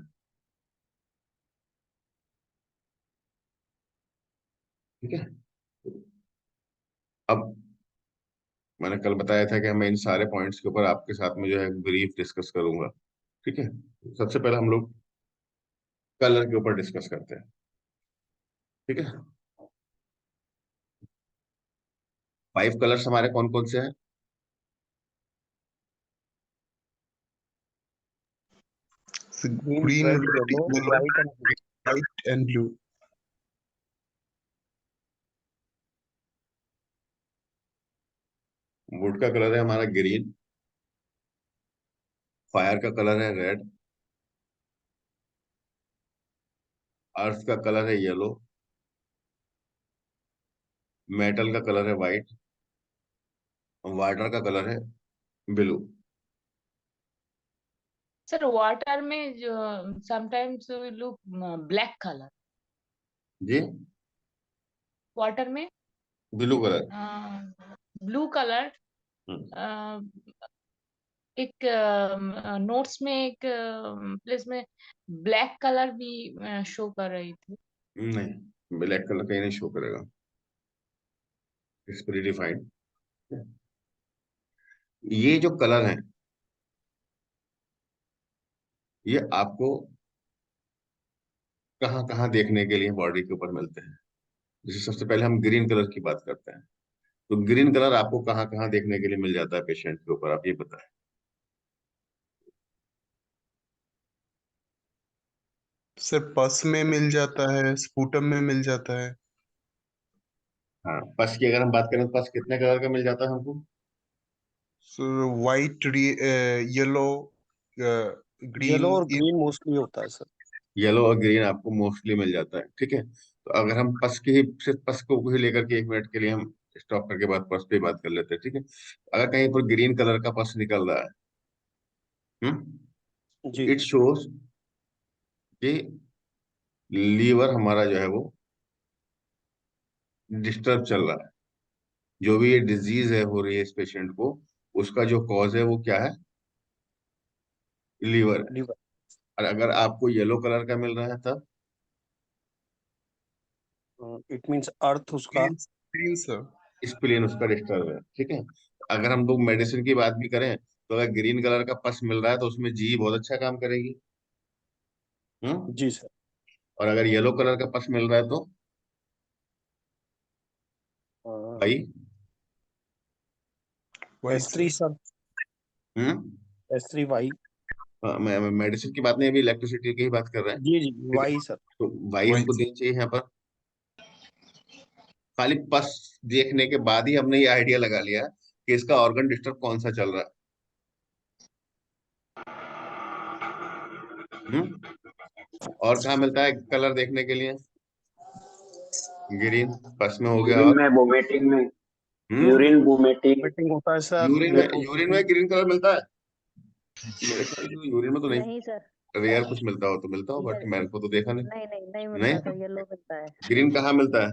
ठीक है, अब मैंने कल बताया था कि मैं इन सारे पॉइंट्स के ऊपर आपके साथ में जो है ब्रीफ डिस्कस करूंगा। ठीक है, सबसे पहले हम लोग कलर के ऊपर डिस्कस करते हैं। ठीक है, 5 कलर्स हमारे कौन कौन से हैं? Green, Green, red, red, yellow, yellow, white and blue. white, and blue. Would का कलर है हमारा ग्रीन, फायर का कलर है रेड, अर्थ का कलर है येलो, मेटल का कलर है व्हाइट, वाटर का कलर है ब्लू। सर वाटर में जो समटाइम्स लुक ब्लैक कलर, जी, वाटर में ब्लू कलर। Blue colour. एक नोट्स में एक प्लेस में ब्लैक कलर भी शो कर रही थी। नहीं, ब्लैक कलर कहीं नहीं शो करेगा, इट्स प्री डिफाइंड। ये जो कलर है ये आपको कहाँ कहाँ देखने के लिए बॉडी के ऊपर मिलते हैं? जैसे सबसे पहले हम ग्रीन कलर की बात करते हैं, तो ग्रीन कलर आपको कहाँ कहाँ देखने के लिए मिल जाता है पेशेंट के ऊपर, आप ये बताएं। सर पस में मिल जाता है, स्पूटम में मिल जाता है। हाँ, पस की अगर हम बात करें तो पस कितने कलर का मिल जाता है हमको? सर वाइट, येलो, येलो और ग्रीन। ग्रीन मोस्टली होता है सर। येलो और ग्रीन आपको मोस्टली मिल जाता है। ठीक है, तो अगर हम पस की ही सिर्फ पस को ही लेकर के 1 मिनट के लिए हम स्टॉप करके बाद पस पे बात कर लेते हैं। ठीक है, अगर कहीं पर ग्रीन कलर का पस निकल रहा है, जी इट शोज कि लीवर हमारा जो है वो डिस्टर्ब चल रहा है। जो भी ये डिजीज है हो रही है इस पेशेंट को, उसका जो कॉज है वो क्या है? लीवर है। लिवर। और अगर आपको येलो कलर का मिल रहा है तब इट मींस अर्थ उसका। Green, green sir. स्प्लीन उसका डिस्टर्ब है। ठीक है, अगर हम लोग मेडिसिन की बात भी करें तो अगर ग्रीन कलर का पस मिल रहा है तो उसमें जी बहुत अच्छा काम करेगी। हम्म, जी सर। और अगर येलो कलर का पस मिल रहा है तो भाई वाइट S3 सर। सर। हम्म S3 वाई। मैं मेडिसिन की बात नहीं, अभी इलेक्ट्रिसिटी की ही बात कर रहे हैं। जी जी ठीक है, वाई सर। तो भाई हमको वाइट देनी चाहिए यहाँ पर। खाली पस देखने के बाद ही हमने ये आइडिया लगा लिया कि इसका ऑर्गन डिस्टर्ब कौन सा चल रहा है। और कहाँ मिलता है कलर देखने के लिए? ग्रीन पस में हो गया। यूरिन और में, वोमिटिंग में, हम्म यूरिन वोमिटिंग। मीटिंग होता है सर येलो। यूरिन में ग्रीन कलर मिलता है? मेरे ख्याल से यूरिन में तो नहीं, नहीं सर, रेयर कुछ मिलता हो तो मिलता हो, बट ये मैंने को तो देखा नहीं। नहीं नहीं नहीं मिलता सर, नहीं, येलो मिलता है। ग्रीन कहाँ मिलता है?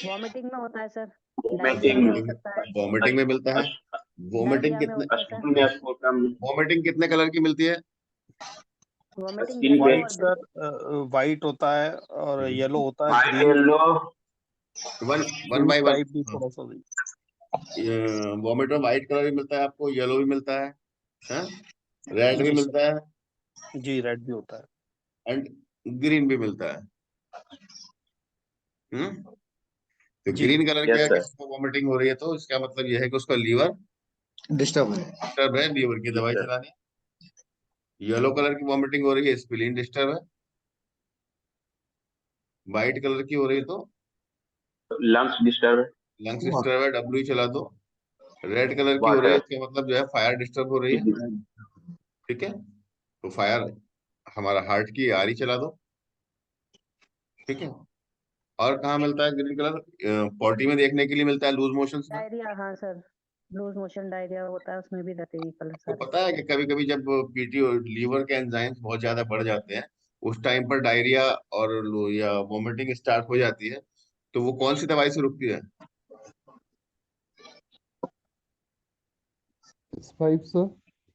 वॉमिटिंग में होता है सर, डायरिया वोमिटिंग में में, हो सकता है, वॉमिटिंग में मिलता है। वॉमिटिंग डायरिया में कितने होता है सर। में, स्पूटम में, वॉमिटिंग कितने कलर की मिलती है? वॉमिटिंग स्किन येलो पे, वाइट और सर, वाइट होता है और येलो होता है, white, green yellow, one one pink by one. Type भी थोड़ा सा भी। वॉमिट में व्हाइट कलर भी मिलता है आपको, येलो भी मिलता है, रेड भी जी सर। मिलता है, जी रेड भी होता है। एंड ग्रीन भी मिलता है। हम्म तो जी ग्रीन कलर यस क्या, सर, किसी को वॉमिटिंग हो रही है तो इसका मतलब यह है कि उसका लीवर डिस्टर्ब है। डिस्टर्ब है, लीवर की यस दवाई सर, चलानी। येलो कलर की वॉमिटिंग हो रही है, स्प्लीन डिस्टर्ब है। व्हाइट कलर की हो रही है तो लंग्स डिस्टर्ब, लंग्स डिस्टर्ब है, डब्ल्यू चला दो। रेड कलर की हो रही है, वाटर, इसका मतलब जो है फायर डिस्टर्ब हो रही है। ठीक है, तो फायर हमारा हार्ट की आरी चला दो। ठीक है, और कहाँ मिलता है ग्रीन कलर? पॉटी में देखने के लिए मिलता है, लूज मोशंस में। डायरिया। हाँ सर, लूज मोशन डायरिया होता है, उसमें भी रहते हैं ये कलर तो सारे। पता है कि कभी कभी जब पीटी और लीवर के एंजाइम्स बहुत ज्यादा बढ़ जाते हैं, उस टाइम पर डायरिया और या वोमिटिंग स्टार्ट हो जाती है, तो वो कौन सी दवाई से रुकती है? S5 sir.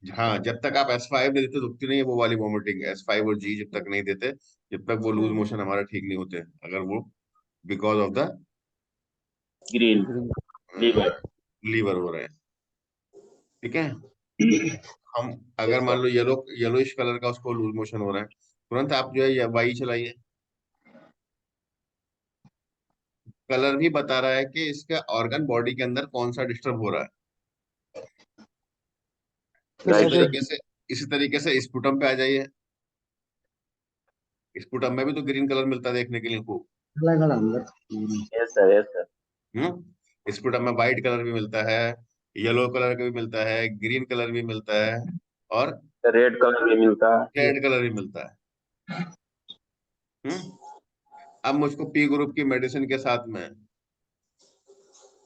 हाँ, जब तक आप S5 नहीं देते रुकती नहीं है वो वाली वॉमिटिंग। S5 और G जब तक नहीं देते, जब तक वो लूज मोशन हमारा ठीक नहीं होते, अगर वो because of the green Green. Liver. Liver हो रहे हैं। ठीक है, हम अगर यस मान सर। लो येलोइश कलर का उसको लूज मोशन हो रहा है, तुरंत आप जो है वाई चलाइए। कलर भी बता रहा है कि इसका ऑर्गन बॉडी के अंदर कौन सा डिस्टर्ब हो रहा है। Sir, इसी राइट अगर सर। तरीके से इसी तरीके से स्पुटम पे आ जाइए। स्पुटम में भी तो ग्रीन कलर मिलता है देखने के लिए खूब। Yes sir, yes sir. Sputum में व्हाइट कलर भी मिलता है, येलो कलर का भी मिलता है, ग्रीन कलर भी मिलता है, और रेड कलर भी मिलता है। रेड कलर भी मिलता है। हम्म अब मुझको पी ग्रुप की मेडिसिन के साथ में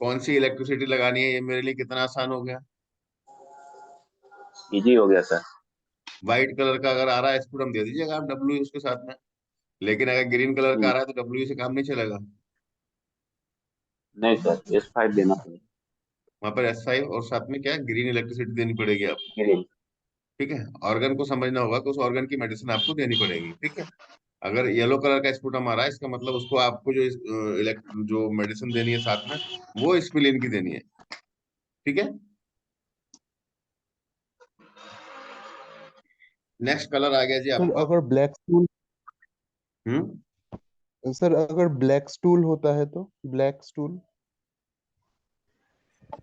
कौन सी इलेक्ट्रिसिटी लगानी है, ये मेरे लिए कितना आसान हो गया। इजी हो गया सर। व्हाइट कलर का अगर आ रहा है स्पुटम दे दीजिएगा आप डब्ल्यू उसके साथ में। लेकिन अगर ग्रीन कलर का आ हम्म, रहा है तो डब्ल्यू से काम नहीं चलेगा। नहीं सर, S5 देना पड़ेगा। वहां पर S5 और साथ में क्या ग्रीन इलेक्ट्रिसिटी देनी पड़ेगी आपको। ग्रीन। ठीक है, ऑर्गन को समझना होगा कि उस ऑर्गन की मेडिसिन आपको देनी पड़ेगी। ठीक है, अगर येलो कलर का स्पुटम आ रहा है इसका मतलब उसको आपको जो मेडिसिन देनी है साथ में वो स्पिलिन की देनी है। ठीक है, नेक्स्ट कलर आ गया जी सर आपका। अगर ब्लैक स्टूल हम्म सर अगर ब्लैक स्टूल होता है तो ब्लैक स्टूल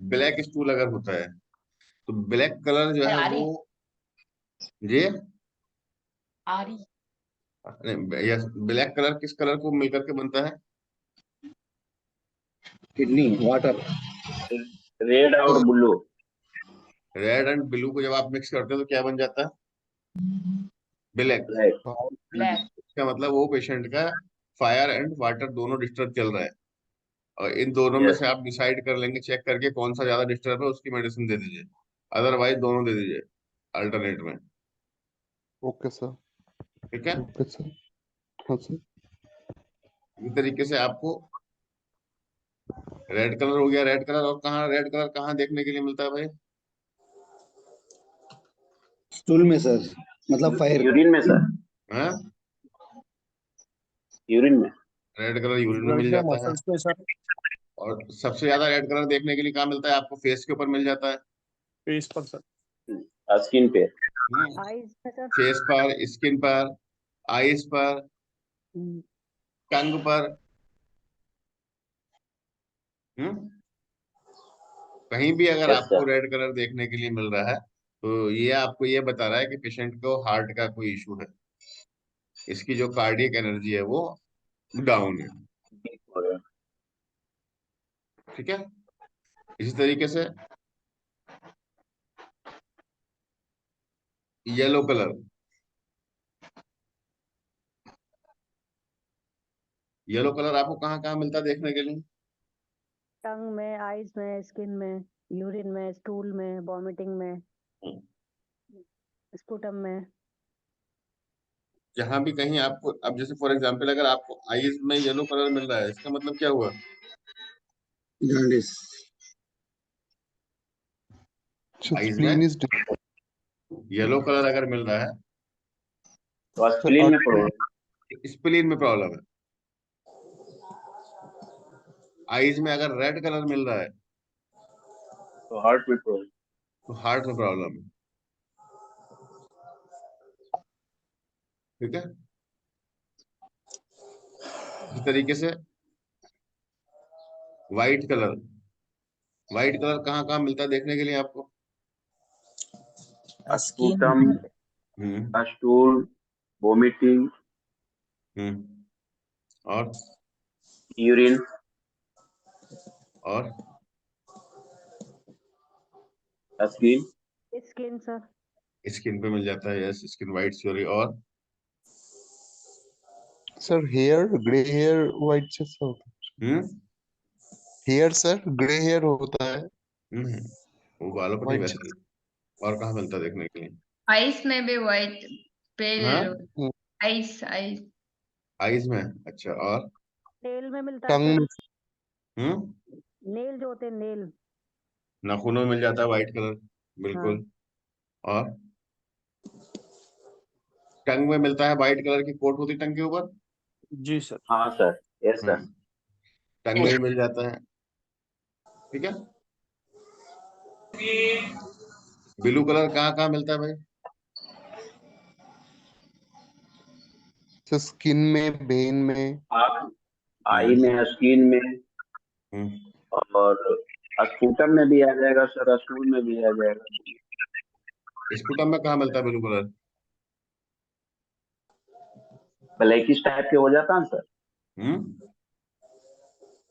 ब्लैक स्टूल अगर होता है तो ब्लैक कलर जो है वो आरी ये आरी ब्लैक कलर किस कलर को मिलकर के बनता है? Kidney water. रेड और ब्लू। रेड एंड ब्लू को जब आप मिक्स करते हो तो क्या बन जाता है? ब्लैक। ब्लैक। ब्लैक। इसका मतलब वो पेशेंट का फायर एंड वाटर दोनों डिस्टर्ब चल रहा है, और इन दोनों में यस। से आप डिसाइड कर लेंगे चेक करके कौन सा ज्यादा डिस्टर्ब है उसकी मेडिसिन दे दीजिए। अदरवाइज दोनों दे दीजिए अल्टरनेट में। ओके सर ठीक है, ओके सर हाँ सर इस तरीके से आपको रेड कलर हो गया। रेड कलर, और कहाँ रेड कलर कहाँ देखने के लिए मिलता है भाई? स्टूल में सर, मतलब फायर। यूरिन में सर। हाँ, यूरिन में। रेड कलर यूरिन में ब्लड मिल में जाता है। मसल्स पे सर। और सबसे ज्यादा रेड कलर देखने के लिए कहाँ मिलता है आपको? फेस के ऊपर मिल जाता है। फेस पर सर। स्किन पे। आईज में सर। फेस पर, स्किन पर, आईज पर, हम्म, टंग पर। हम्म कहीं भी अगर यस आपको सर। रेड कलर देखने के लिए मिल रहा है तो ये आपको ये बता रहा है कि पेशेंट को हार्ट का कोई इशू है, इसकी जो कार्डियक एनर्जी है वो डाउन है। ठीक है, इसी तरीके से येलो कलर, येलो कलर आपको कहाँ कहाँ मिलता है देखने के लिए? टंग में, आईज में, स्किन में, यूरिन में, स्टूल में, वॉमिटिंग में, स्पुटम में। जहां भी कहीं आपको, अब जैसे फॉर एग्जांपल अगर आपको आईज में येलो कलर मिल रहा है इसका मतलब क्या हुआ? जॉन्डिस। आईज में स्प्लीन इज येलो कलर अगर मिल रहा है तो सर स्प्लीन में प्रॉब्लम। स्प्लीन में प्रॉब्लम है। आईज में अगर रेड कलर मिल रहा है तो हार्ट में प्रॉब्लम। तो हार्ट में प्रॉब्लम है। ठीक है, इस तरीके से व्हाइट कलर, व्हाइट कलर कहाँ कहाँ मिलता है देखने के लिए आपको? स्किन। स्पूटम, हम्म स्टूल, वोमिटिंग, हम्म और यूरिन। और स्किन। Skin sir. स्किन पे मिल जाता है। Yes, skin white sorry. और sir hair grey hair white जैसा होता हम्म है हेयर सर ग्रे हेयर होता है हम्म, वो बालों पर नहीं व्हाइट वैसे। और कहाँ मिलता है देखने के लिए? आइस में भी व्हाइट हाँ, पेल। Ice ice. आईज में। अच्छा, और नेल में मिलता है टंग सर। में नेल जो होते हैं नेल। नाखूनों में मिल जाता है व्हाइट कलर, हाँ। बिल्कुल। और टंग में मिलता है, व्हाइट कलर की कोट होती है टंग के ऊपर। जी सर। हाँ सर, यस सर। टंग में भी मिल जाता है, ठीक है। ब्लू कलर कहाँ कहाँ मिलता है भाई? सर स्किन में, वेन में। आई में, स्किन में, हम्म, और स्पूटम में भी आ जाएगा सर, स्टूल में भी आ जाएगा। स्पुटम में कहाँ मिलता है ब्लू कलर? ब्लैकिश टाइप के हो जाता है सर, हम्म,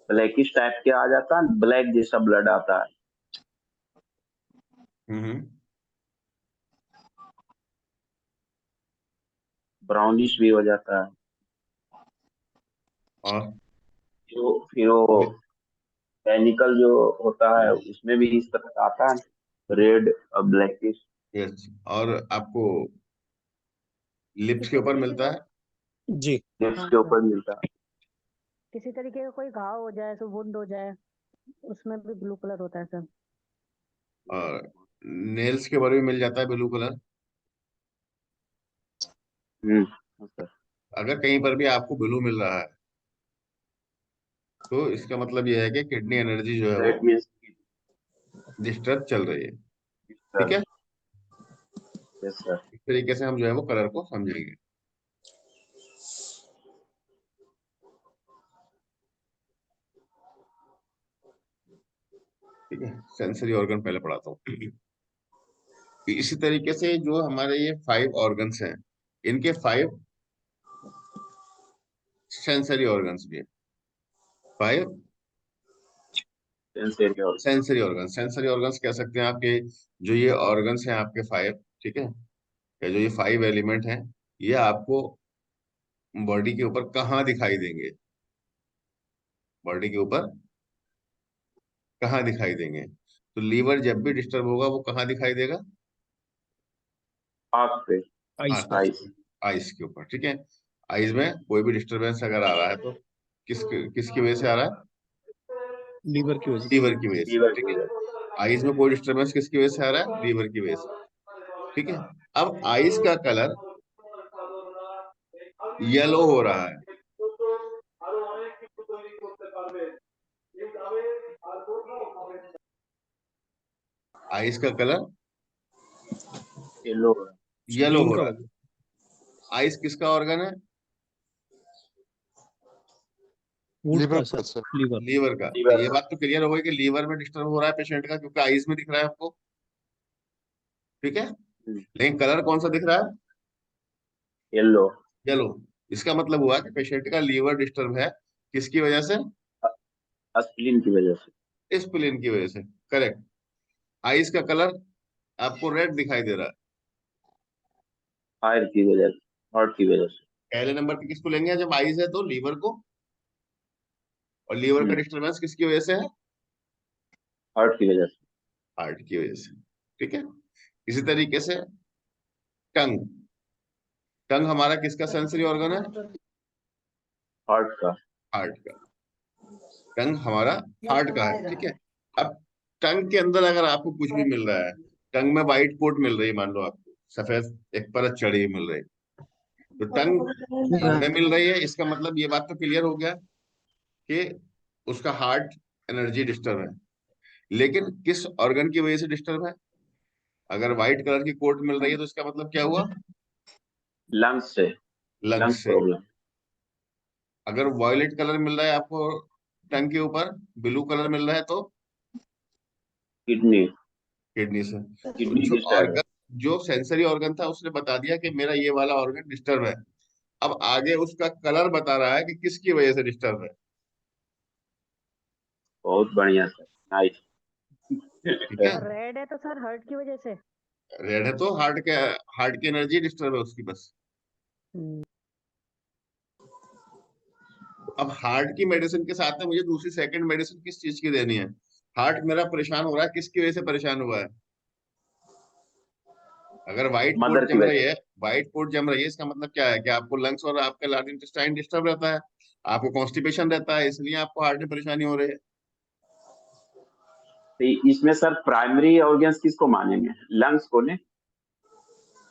ब्लैकिश टाइप के आ जाता है, ब्लैक जैसा ब्लड आता है। हम्म, ब्राउनिश भी हो जाता है। और फिर वो कैनिकल जो होता है उसमें भी इस तरह का आता है, रेड और ब्लैकिश। यस, और आपको लिप्स के ऊपर मिलता है। जी। लिप्स हाँ के सर, ऊपर मिलता है। किसी तरीके का कोई घाव हो जाए, तो वुंड हो जाए, उसमें भी ब्लू कलर होता है सर। और नेल्स के ऊपर भी मिल जाता है ब्लू कलर। हाँ सर। अगर कहीं पर भी आपको ब्लू मिल रहा है तो इसका मतलब यह है कि किडनी एनर्जी जो है वो दैट मीन्स डिस्टर्ब चल रही है, ठीक है। Yes sir. इस तरीके से हम जो है वो कलर को समझेंगे। ठीक है, सेंसरी ऑर्गन पहले पढ़ाता हूँ। इसी तरीके से जो हमारे ये 5 ऑर्गन्स हैं, इनके 5 सेंसरी ऑर्गन्स भी है। 5 सेंसरी ऑर्गन्स, सेंसरी ऑर्गन्स कह सकते हैं आपके, जो ये ऑर्गन्स हैं आपके 5, ठीक है, या जो ये 5 एलिमेंट हैं, ये आपको बॉडी के ऊपर कहाँ दिखाई देंगे? बॉडी के ऊपर कहाँ दिखाई देंगे? तो लीवर जब भी डिस्टर्ब होगा वो कहाँ दिखाई देगा? आँख पे, आइस पे। आइस। आइस के ऊपर, ठीक है। आइस में कोई भी डिस्टरबेंस अगर आ रहा है तो किसकी वजह से आ रहा है? लीवर की वजह से। लीवर की वजह से, फीवर ठीक की है। वजह आइस में कोई डिस्टरबेंस किसकी वजह से आ रहा है? लीवर की वजह से, ठीक है। अब आइस का कलर येलो हो रहा है, आइस का कलर से येलो। येलो स्प्लीन हो का रहा है। वजह। आइस किसका ऑर्गन है? फूड लिवर का का सर। सर। लीवर। लीवर का। तो फीवर ये का। बात तो क्लियर हो गई कि लीवर में डिस्टर्ब हो रहा है पेशेंट का, क्योंकि आइस में दिख रहा है आपको, ठीक है। लेकिन कलर कौन सा दिख रहा है? येलो। येलो। इसका मतलब हुआ कि पेशेंट का लीवर डिस्टर्ब है, किसकी वजह से? स्प्लीन की वजह से। स्प्लीन की वजह से, करेक्ट। आइस का कलर आपको रेड दिखाई दे रहा है, फायर की वजह से, हार्ट की वजह से। पहले नंबर पे किसको लेंगे जब आइस है? तो लीवर को। और लीवर का डिस्टर्बेंस किसकी वजह से है? हार्ट की वजह से। हार्ट की वजह से, ठीक है। इसी तरीके से टंग, टंग हमारा किसका सेंसरी ऑर्गन है? हार्ट का। हार्ट का। टंग हमारा हार्ट का है, ठीक है। अब टंग के अंदर अगर आपको कुछ भी मिल रहा है, टंग में व्हाइट कोट मिल रही है, मान लो आपको सफेद एक परत चढ़ी हुई मिल रही है, तो टंग में मिल रही है, इसका मतलब ये बात तो क्लियर हो गया कि उसका हार्ट एनर्जी डिस्टर्ब है। लेकिन किस ऑर्गन की वजह से डिस्टर्ब है? अगर व्हाइट कलर की कोट मिल रही है तो इसका मतलब क्या हुआ? लंग्स से, लंग्स लंग्स से। प्रॉब्लम। अगर वॉयलेट कलर मिल रहा है आपको टंग के ऊपर, ब्लू कलर मिल रहा है तो किडनी, किडनी से। तो किडनी जो डिस्टर्ब है। ऑर्गन, जो सेंसरी ऑर्गन था उसने बता दिया कि मेरा ये वाला ऑर्गन डिस्टर्ब है। अब आगे उसका कलर बता रहा है कि किसकी वजह से डिस्टर्ब है, बहुत बढ़िया सर, नाइस। ठीक है। रेड है तो सर हर्ट की वजह से। रेड है तो हार्ट की एनर्जी डिस्टर्ब है उसकी, बस। हम्म, अब हार्ट की मेडिसिन के साथ में मुझे दूसरी सेकंड मेडिसिन किस चीज की देनी है? हार्ट मेरा परेशान हो रहा है, किसकी वजह से परेशान हुआ है? अगर व्हाइट कोट मदर की जम रही वजह है, व्हाइट कोट जम रही है, इसका मतलब क्या है कि आपको लंग्स और आपका लार्ज इंटेस्टाइन डिस्टर्ब रहता है, आपको कॉन्स्टिपेशन रहता है, इसलिए आपको हार्ट में परेशानी हो रही है। से। तो इसमें सर प्राइमरी ऑर्गन्स किसको मानेंगे, लंग्स को ने?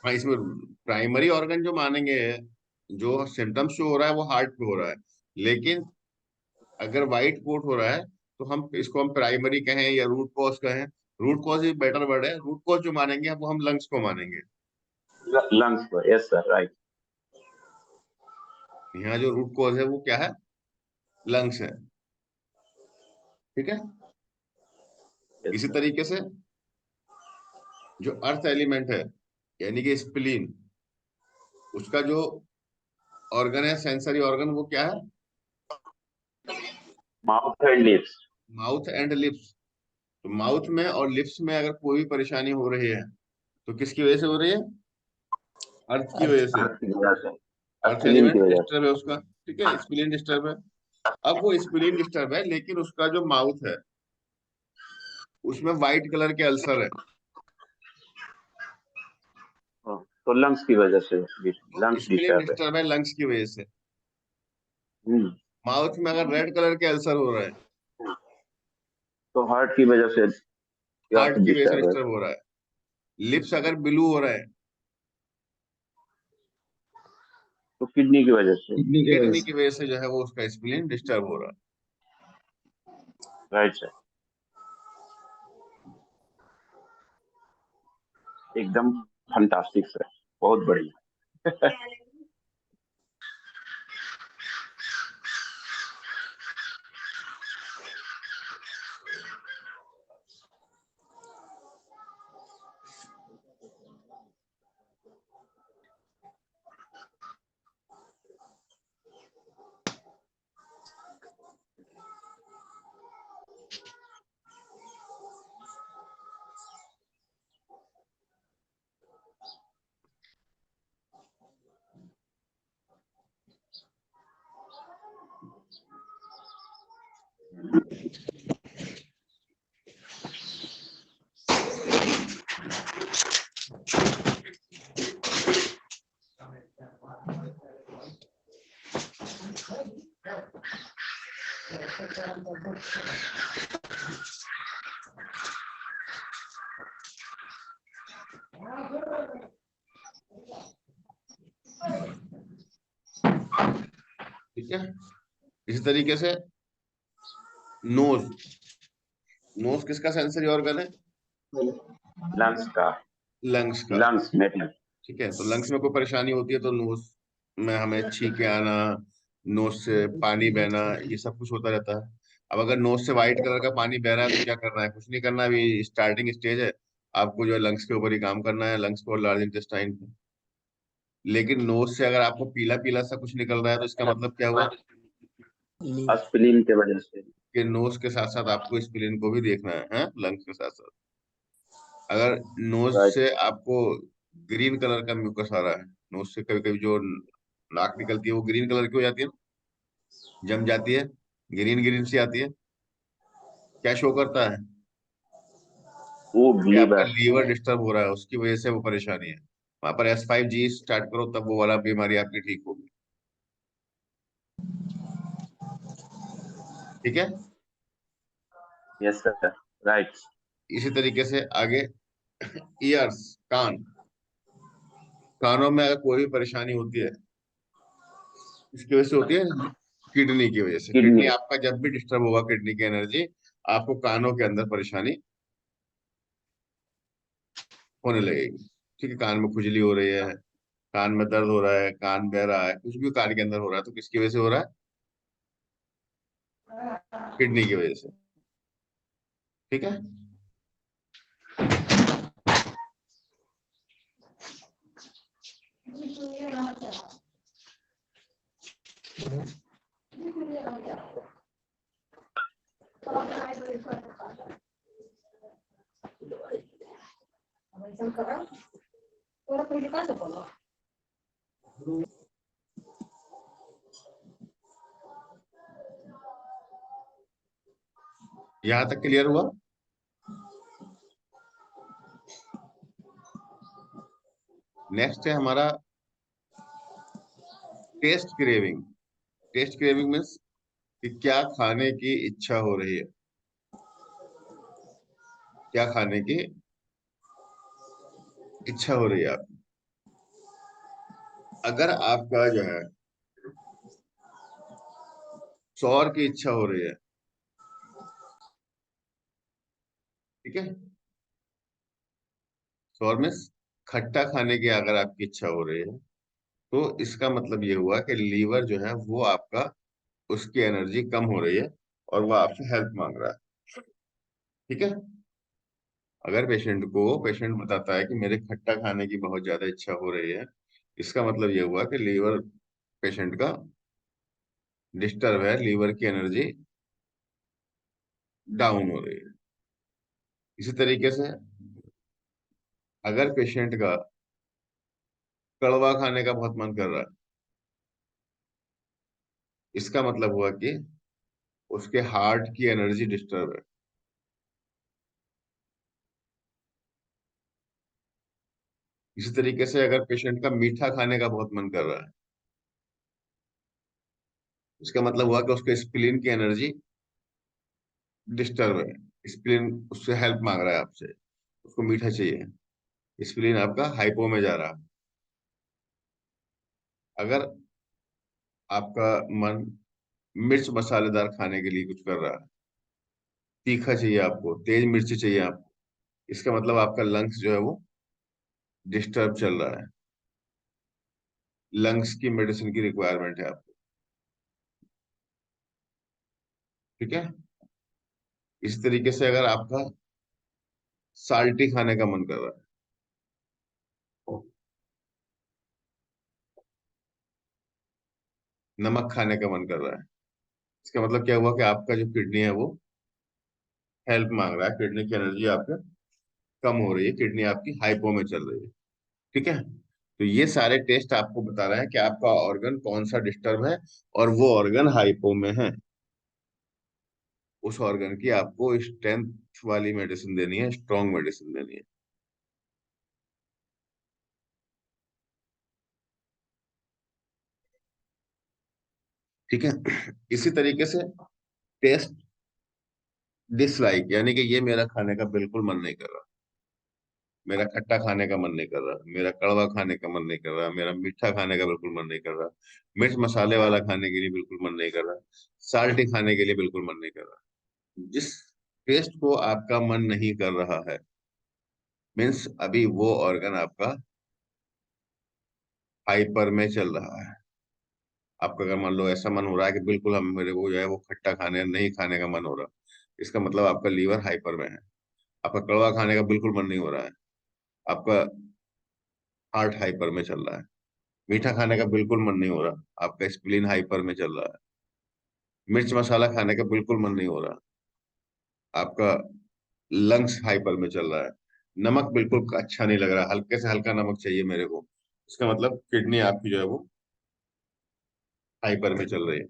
हाँ, इसमें प्राइमरी ऑर्गन जो मानेंगे, जो सिम्टम्स शो हो रहा है वो हार्ट पे हो रहा है, लेकिन अगर वाइट कोट हो रहा है तो हम इसको हम प्राइमरी कहें या रूट कॉज कहें। Root cause he better word है। रूट कॉज जो मानेंगे वो हम लंग्स को मानेंगे। लंग्स को, यस सर, राइट। यहाँ जो रूट कॉज है वो क्या है? लंग्स है। ठीक है। इसी तरीके से जो अर्थ एलिमेंट है यानी कि स्प्लीन, उसका जो ऑर्गन है, सेंसरी ऑर्गन, वो क्या है? Mouth and lips. Mouth and lips. तो माउथ में और लिप्स में अगर कोई भी परेशानी हो रही है तो किसकी वजह से हो रही है? अर्थ की वजह से। अर्थ की वजह से, अर्थ स्प्लीन की एलिमेंट वजह से। डिस्टर्ब है उसका। ठीक है, स्प्लीन डिस्टर्ब है। अब वो स्प्लीन डिस्टर्ब है, लेकिन उसका जो माउथ है उसमें व्हाइट कलर के अल्सर है। तो लंग्स की वजह से, तो लंग्स स्प्लीन डिस्टर्ब है। डिस्टर्ब है लंग्स की वजह से। हम्म, माउथ में अगर रेड कलर के अल्सर हो रहा है, तो हार्ट की वजह से हार्ट अर्थ की वजह से डिस्टर्ब है। डिस्टर्ब हो रहा है। लिप्स अगर ब्लू हो रहा है, तो किडनी की वजह से, किडनी की वजह किडनी से। की वजह से जो है वो उसका स्प्लीन डिस्टर्ब हो रहा है। राइट सर, एकदम फंटास्टिक सर, बहुत बढ़िया। ठीक है। इसी तरीके से नोज। नोज किसका सेंसरी ऑर्गन है? लंग्स का, लंग्स का। Lungs metal. ठीक है, तो लंग्स में कोई परेशानी होती है तो नोज में हमें छींके आना, नोज से पानी बहना, ये सब कुछ होता रहता है। अब अगर नोज से व्हाइट कलर का पानी बह रहा है तो क्या करना है? कुछ नहीं करना, अभी स्टार्टिंग स्टेज है। आपको जो है लंग्स के ऊपर ही काम करना है, लंग्स को और लार्ज इंटेस्टाइन को। लेकिन नोज से अगर आपको पीला पीला सा कुछ निकल रहा है तो इसका मतलब क्या हुआ? स्प्लीन के वजह से। कि नोज के साथ साथ आपको स्प्लीन को भी देखना है लंग्स के साथ साथ। अगर नोज राइट। से आपको ग्रीन कलर का म्यूकस आ रहा है, नोज से कभी कभी जो नाक निकलती है वो ग्रीन कलर की हो जाती है, जम जाती है, ग्रीन ग्रीन सी आती है, क्या शो करता है? वो कि आपका लीवर। लीवर डिस्टर्ब हो रहा है, उसकी वजह से वो परेशानी है। वहां पर S5G स्टार्ट करो, तब वो वाला बीमारी आपकी ठीक होगी। ठीक है। Yes sir, right. इसी तरीके से आगे ईयर्स, कान। कानों में अगर कोई भी परेशानी होती है, इसकी वजह से होती है किडनी की वजह से। Kidney kidney. आपका जब भी डिस्टर्ब होगा, किडनी की एनर्जी, आपको कानों के अंदर परेशानी होने लगेगी। ठीक है, कान में खुजली हो रही है, कान में दर्द हो रहा है, कान बह रहा है, कुछ भी कान के अंदर हो रहा है तो किसकी वजह से हो रहा है? किडनी की वजह से। ठीक है। यहां तक क्लियर हुआ? नेक्स्ट है हमारा taste craving. Taste craving means कि क्या खाने की इच्छा हो रही है, क्या खाने की इच्छा हो रही है आपकी। अगर आपका जो है सौर की इच्छा हो रही है, ठीक है, सौर में खट्टा खाने की अगर आपकी इच्छा हो रही है, तो इसका मतलब ये हुआ कि लीवर जो है वो आपका, उसकी एनर्जी कम हो रही है और वो आपसे हेल्प मांग रहा है। ठीक है, अगर पेशेंट बताता है कि मेरे खट्टा खाने की बहुत ज्यादा इच्छा हो रही है, इसका मतलब ये हुआ कि लीवर पेशेंट का डिस्टर्ब है, लीवर की एनर्जी डाउन हो रही है। इसी तरीके से अगर पेशेंट का कड़वा खाने का बहुत मन कर रहा है, इसका मतलब हुआ कि उसके हार्ट की एनर्जी डिस्टर्ब है। इसी तरीके से अगर पेशेंट का मीठा खाने का बहुत मन कर रहा है, इसका मतलब हुआ कि उसके स्प्लीन की एनर्जी डिस्टर्ब है, स्प्लीन उससे हेल्प मांग रहा है आपसे, उसको मीठा चाहिए, स्प्लीन आपका हाइपो में जा रहा है। अगर आपका मन मिर्च मसालेदार खाने के लिए कुछ कर रहा है, तीखा चाहिए आपको, तेज मिर्ची चाहिए आपको, इसका मतलब आपका लंग्स जो है वो डिस्टर्ब चल रहा है, लंग्स की मेडिसिन की रिक्वायरमेंट है आपको। ठीक है, इस तरीके से अगर आपका साल्टी खाने का मन कर रहा है, नमक खाने का मन कर रहा है, इसका मतलब क्या हुआ कि आपका जो किडनी है वो हेल्प मांग रहा है, किडनी की एनर्जी आपके कम हो रही है, किडनी आपकी हाइपो में चल रही है। ठीक है, तो ये सारे टेस्ट आपको बता रहे हैं कि आपका ऑर्गन कौन सा डिस्टर्ब है और वो ऑर्गन हाइपो में है। उस ऑर्गन की आपको स्ट्रेंथ वाली मेडिसिन देनी है, स्ट्रॉन्ग मेडिसिन देनी है। ठीक है, इसी तरीके से टेस्ट डिसलाइक, यानी कि ये मेरा खाने का बिल्कुल मन नहीं कर रहा, मेरा खट्टा खाने का मन नहीं कर रहा, मेरा कड़वा खाने का मन नहीं कर रहा, मेरा मीठा खाने का बिल्कुल मन नहीं कर रहा, मिर्च मसाले वाला खाने के लिए बिल्कुल मन नहीं कर रहा, साल्टी खाने के लिए बिल्कुल मन नहीं कर रहा। जिस टेस्ट को आपका मन नहीं कर रहा है, मीन्स अभी वो ऑर्गन आपका हाइपर में चल रहा है। आपका अगर मान लो ऐसा मन हो रहा है कि बिल्कुल हम, मेरे को जो है वो खट्टा खाने नहीं खाने का मन हो रहा, इसका मतलब आपका लीवर हाइपर में है। आपका कड़वा खाने का बिल्कुल मन नहीं हो रहा है, आपका हार्ट हाइपर में चल रहा है। मीठा खाने का बिल्कुल मन नहीं हो रहा, आपका स्प्लीन हाइपर में चल रहा है। मिर्च मसाला खाने का बिल्कुल मन नहीं हो रहा, आपका लंग्स हाइपर में चल रहा है। नमक बिल्कुल अच्छा नहीं लग रहा, हल्के से हल्का नमक चाहिए मेरे को, इसका मतलब किडनी आपकी जो है वो हाइपर में चल रही है।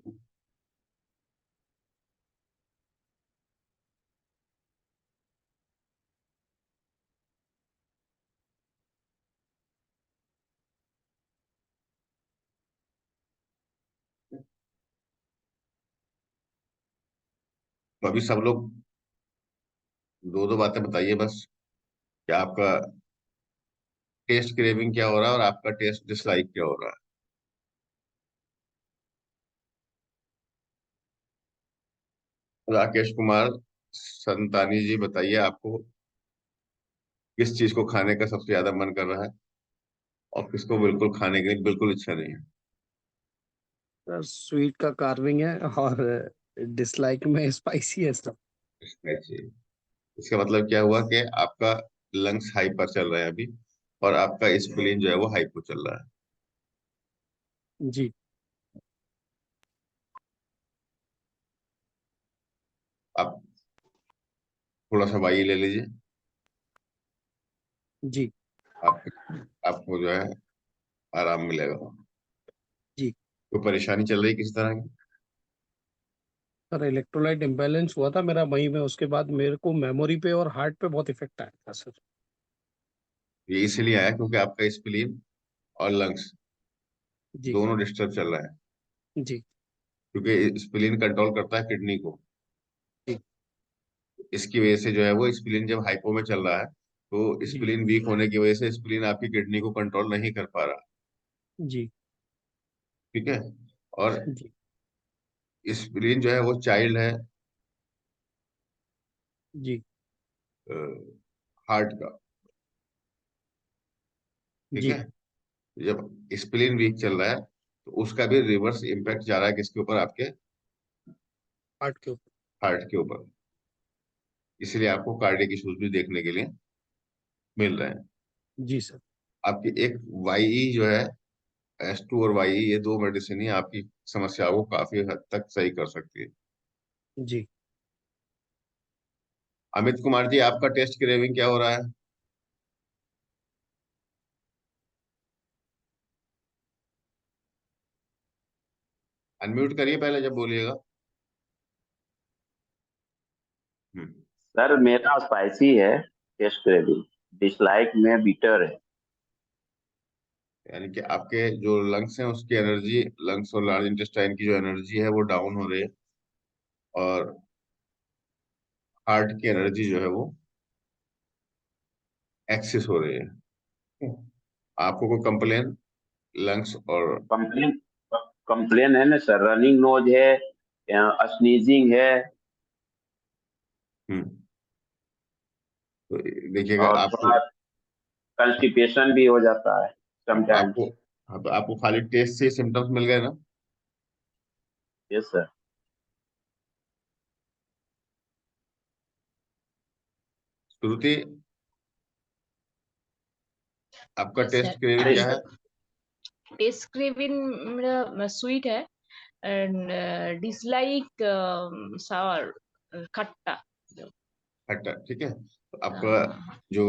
तो अभी सब लोग दो दो बातें बताइए बस, कि आपका टेस्ट क्रेविंग क्या हो रहा है और आपका टेस्ट डिसलाइक क्या हो रहा है। राकेश कुमार संतानी जी, बताइए आपको किस चीज को खाने का सबसे ज्यादा मन कर रहा है और किसको बिल्कुल खाने की बिल्कुल इच्छा नहीं है। स्वीट का कार्विंग है और डिसलाइक में स्पाइसी है सब। अच्छा, इसका मतलब क्या हुआ कि आपका लंग्स हाई पर चल रहे हैं अभी, और आपका स्प्लीन जो है वो हाइपो चल रहा है। जी। आप थोड़ा सा वाई ले लीजिए, जी। आप आपको जो है आराम मिलेगा। जी कोई परेशानी चल रही किसी तरह की? सर, इलेक्ट्रोलाइट इम्बैलेंस हुआ था मेरा मई में, उसके बाद मेरे को मेमोरी पे और हार्ट पे बहुत इफेक्ट आया था सर। ये इसलिए आया क्योंकि आपका स्प्लीन और लंग्स जी। दोनों डिस्टर्ब चल रहा है, जी। क्योंकि स्प्लीन कंट्रोल करता है किडनी को। जी। इसकी वजह से जो है वो स्प्लीन जब हाइपो में चल रहा है, तो जी। स्प्लीन वीक होने की वजह से स्प्लीन आपकी किडनी को कंट्रोल नहीं कर पा रहा। जी। ठीक है। और जी स्प्लीन जो है वो चाइल्ड है जी हार्ट का, ठीक जी। है। जब स्प्लीन वीक चल रहा है तो उसका भी रिवर्स इम्पैक्ट जा रहा है किसके ऊपर, आपके हार्ट के ऊपर। हार्ट के ऊपर। इसलिए आपको कार्डियक इश्यूज भी देखने के लिए मिल रहे हैं। जी सर। आपकी एक वाई जो है, S2 और वाई, ये दो मेडिसिन ही आपकी समस्या को काफी हद तक सही कर सकती है। जी अमित कुमार जी, आपका टेस्ट क्रेविंग क्या हो रहा है? अनम्यूट करिए पहले जब बोलिएगा। हम्म। सर मेरा स्पाइसी है, टेस्ट क्रेविंग। डिसलाइक में बीटर है। यानी कि आपके जो लंग्स हैं उसकी एनर्जी, लंग्स और लार्ज इंटेस्टाइन की जो एनर्जी है वो डाउन हो रही है, और हार्ट की एनर्जी जो है वो एक्सेस हो रही है। आपको कोई कंप्लेन लंग्स और कंप्लेन कंप्लेन है ना सर, रनिंग नोज है, स्नीजिंग है, हम्म, तो देखिएगा और आपको थोड़ा कंस्टिपेशन भी हो जाता है आपको समटाइम्स। हाँ, तो आपको खाली टेस्ट से सिम्टम्स मिल गए ना? Yes sir. श्रुति, आपका यस टेस्ट सर। क्रेविंग क्या है? टेस्ट क्रेविंग मेरा स्वीट है, एंड डिसलाइक सावर, खट्टा। खट्टा, ठीक है। तो आपका हाँ, जो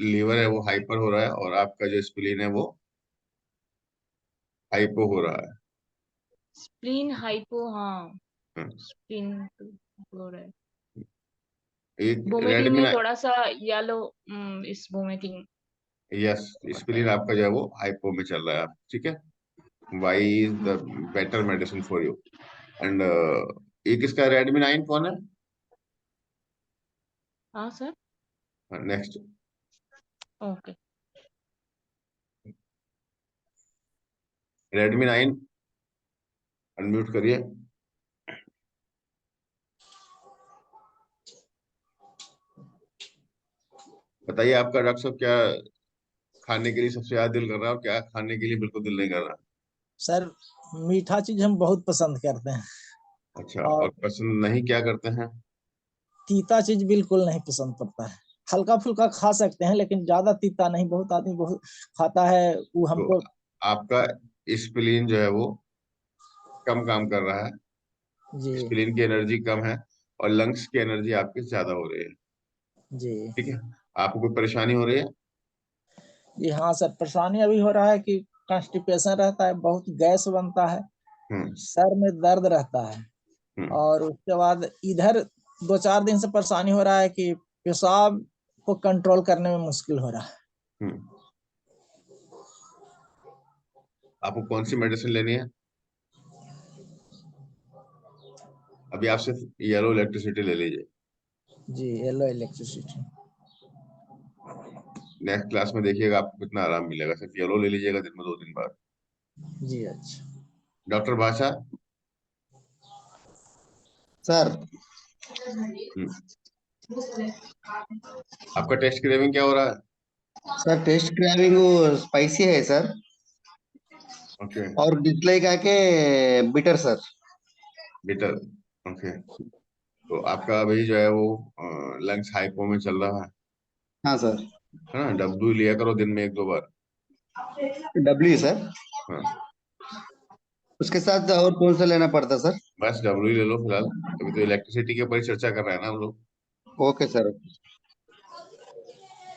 लीवर है वो हाइपर हो रहा है, और आपका जो स्प्लीन है वो हाइपो हो रहा है। स्प्लीन हाइपो, हाँ। हाँ। स्प्लीन हो रहा है। एक वोमिटिंग रेडमी, में थोड़ा सा येलो, इस वोमिटिंग। यस, स्प्लीन आपका जो है वो हाइपो में चल रहा है, ठीक है। Why is the better medicine for you. And एक इसका रेडमी 9 कौन है? हाँ sir. Next, okay. Redmi 9 unmute करिए। बताइए आपका डॉक्टर साहब क्या खाने के लिए सबसे ज्यादा दिल कर रहा है, और क्या खाने के लिए बिल्कुल दिल नहीं कर रहा? सर मीठा चीज हम बहुत पसंद करते हैं, अच्छा, और और पसंद नहीं क्या करते हैं? तीता चीज बिल्कुल नहीं पसंद पड़ता है। हल्का फुल्का खा सकते हैं लेकिन ज्यादा तीता नहीं। बहुत आदमी बहुत खाता है, वो तो हमको। आपका स्प्लीन जो है वो कम काम कर रहा है, जी स्प्लीन की एनर्जी कम है, और लंग्स की एनर्जी आपकी ज्यादा हो रही है, जी ठीक है। आपको कोई परेशानी हो रही है? जी। हाँ सर, परेशानी अभी हो रहा है कि कॉन्स्टिपेशन रहता है, बहुत गैस बनता है, हम्म। सर में दर्द रहता है, हम्म। और उसके बाद इधर 2-4 दिन से परेशानी हो रहा है कि पेशाब को कंट्रोल करने में मुश्किल हो रहा है। हम्म। आपको कौन सी मेडिसिन लेनी है? अभी आप सिर्फ येलो इलेक्ट्रिसिटी ले लीजिए। जी, येलो इलेक्ट्रिसिटी। नेक्स्ट क्लास में देखिएगा आपको कितना आराम मिलेगा। सिर्फ येलो ले लीजिएगा दिन में 2 दिन बाद। जी अच्छा। डॉक्टर भाषा। सर हम्म, आपका टेस्ट क्रेविंग क्या हो रहा है? सर टेस्ट क्रेविंग वो स्पाइसी है सर, ओके। और डिसलाइक आके बिटर सर। Bitter, okay. तो आपका अभी जो है वो लंग्स हाइपो में चल रहा हाँ सर। है ना? डब्ल्यू लिया करो दिन में 1-2 बार। डब्ल्यू सर, हाँ, उसके साथ और कौन सा लेना पड़ता सर? बस डब्ल्यू ले लो फिलहाल। अभी तो इलेक्ट्रिसिटी के ऊपर ही चर्चा कर रहे हैं ना हम लोग। Okay sir.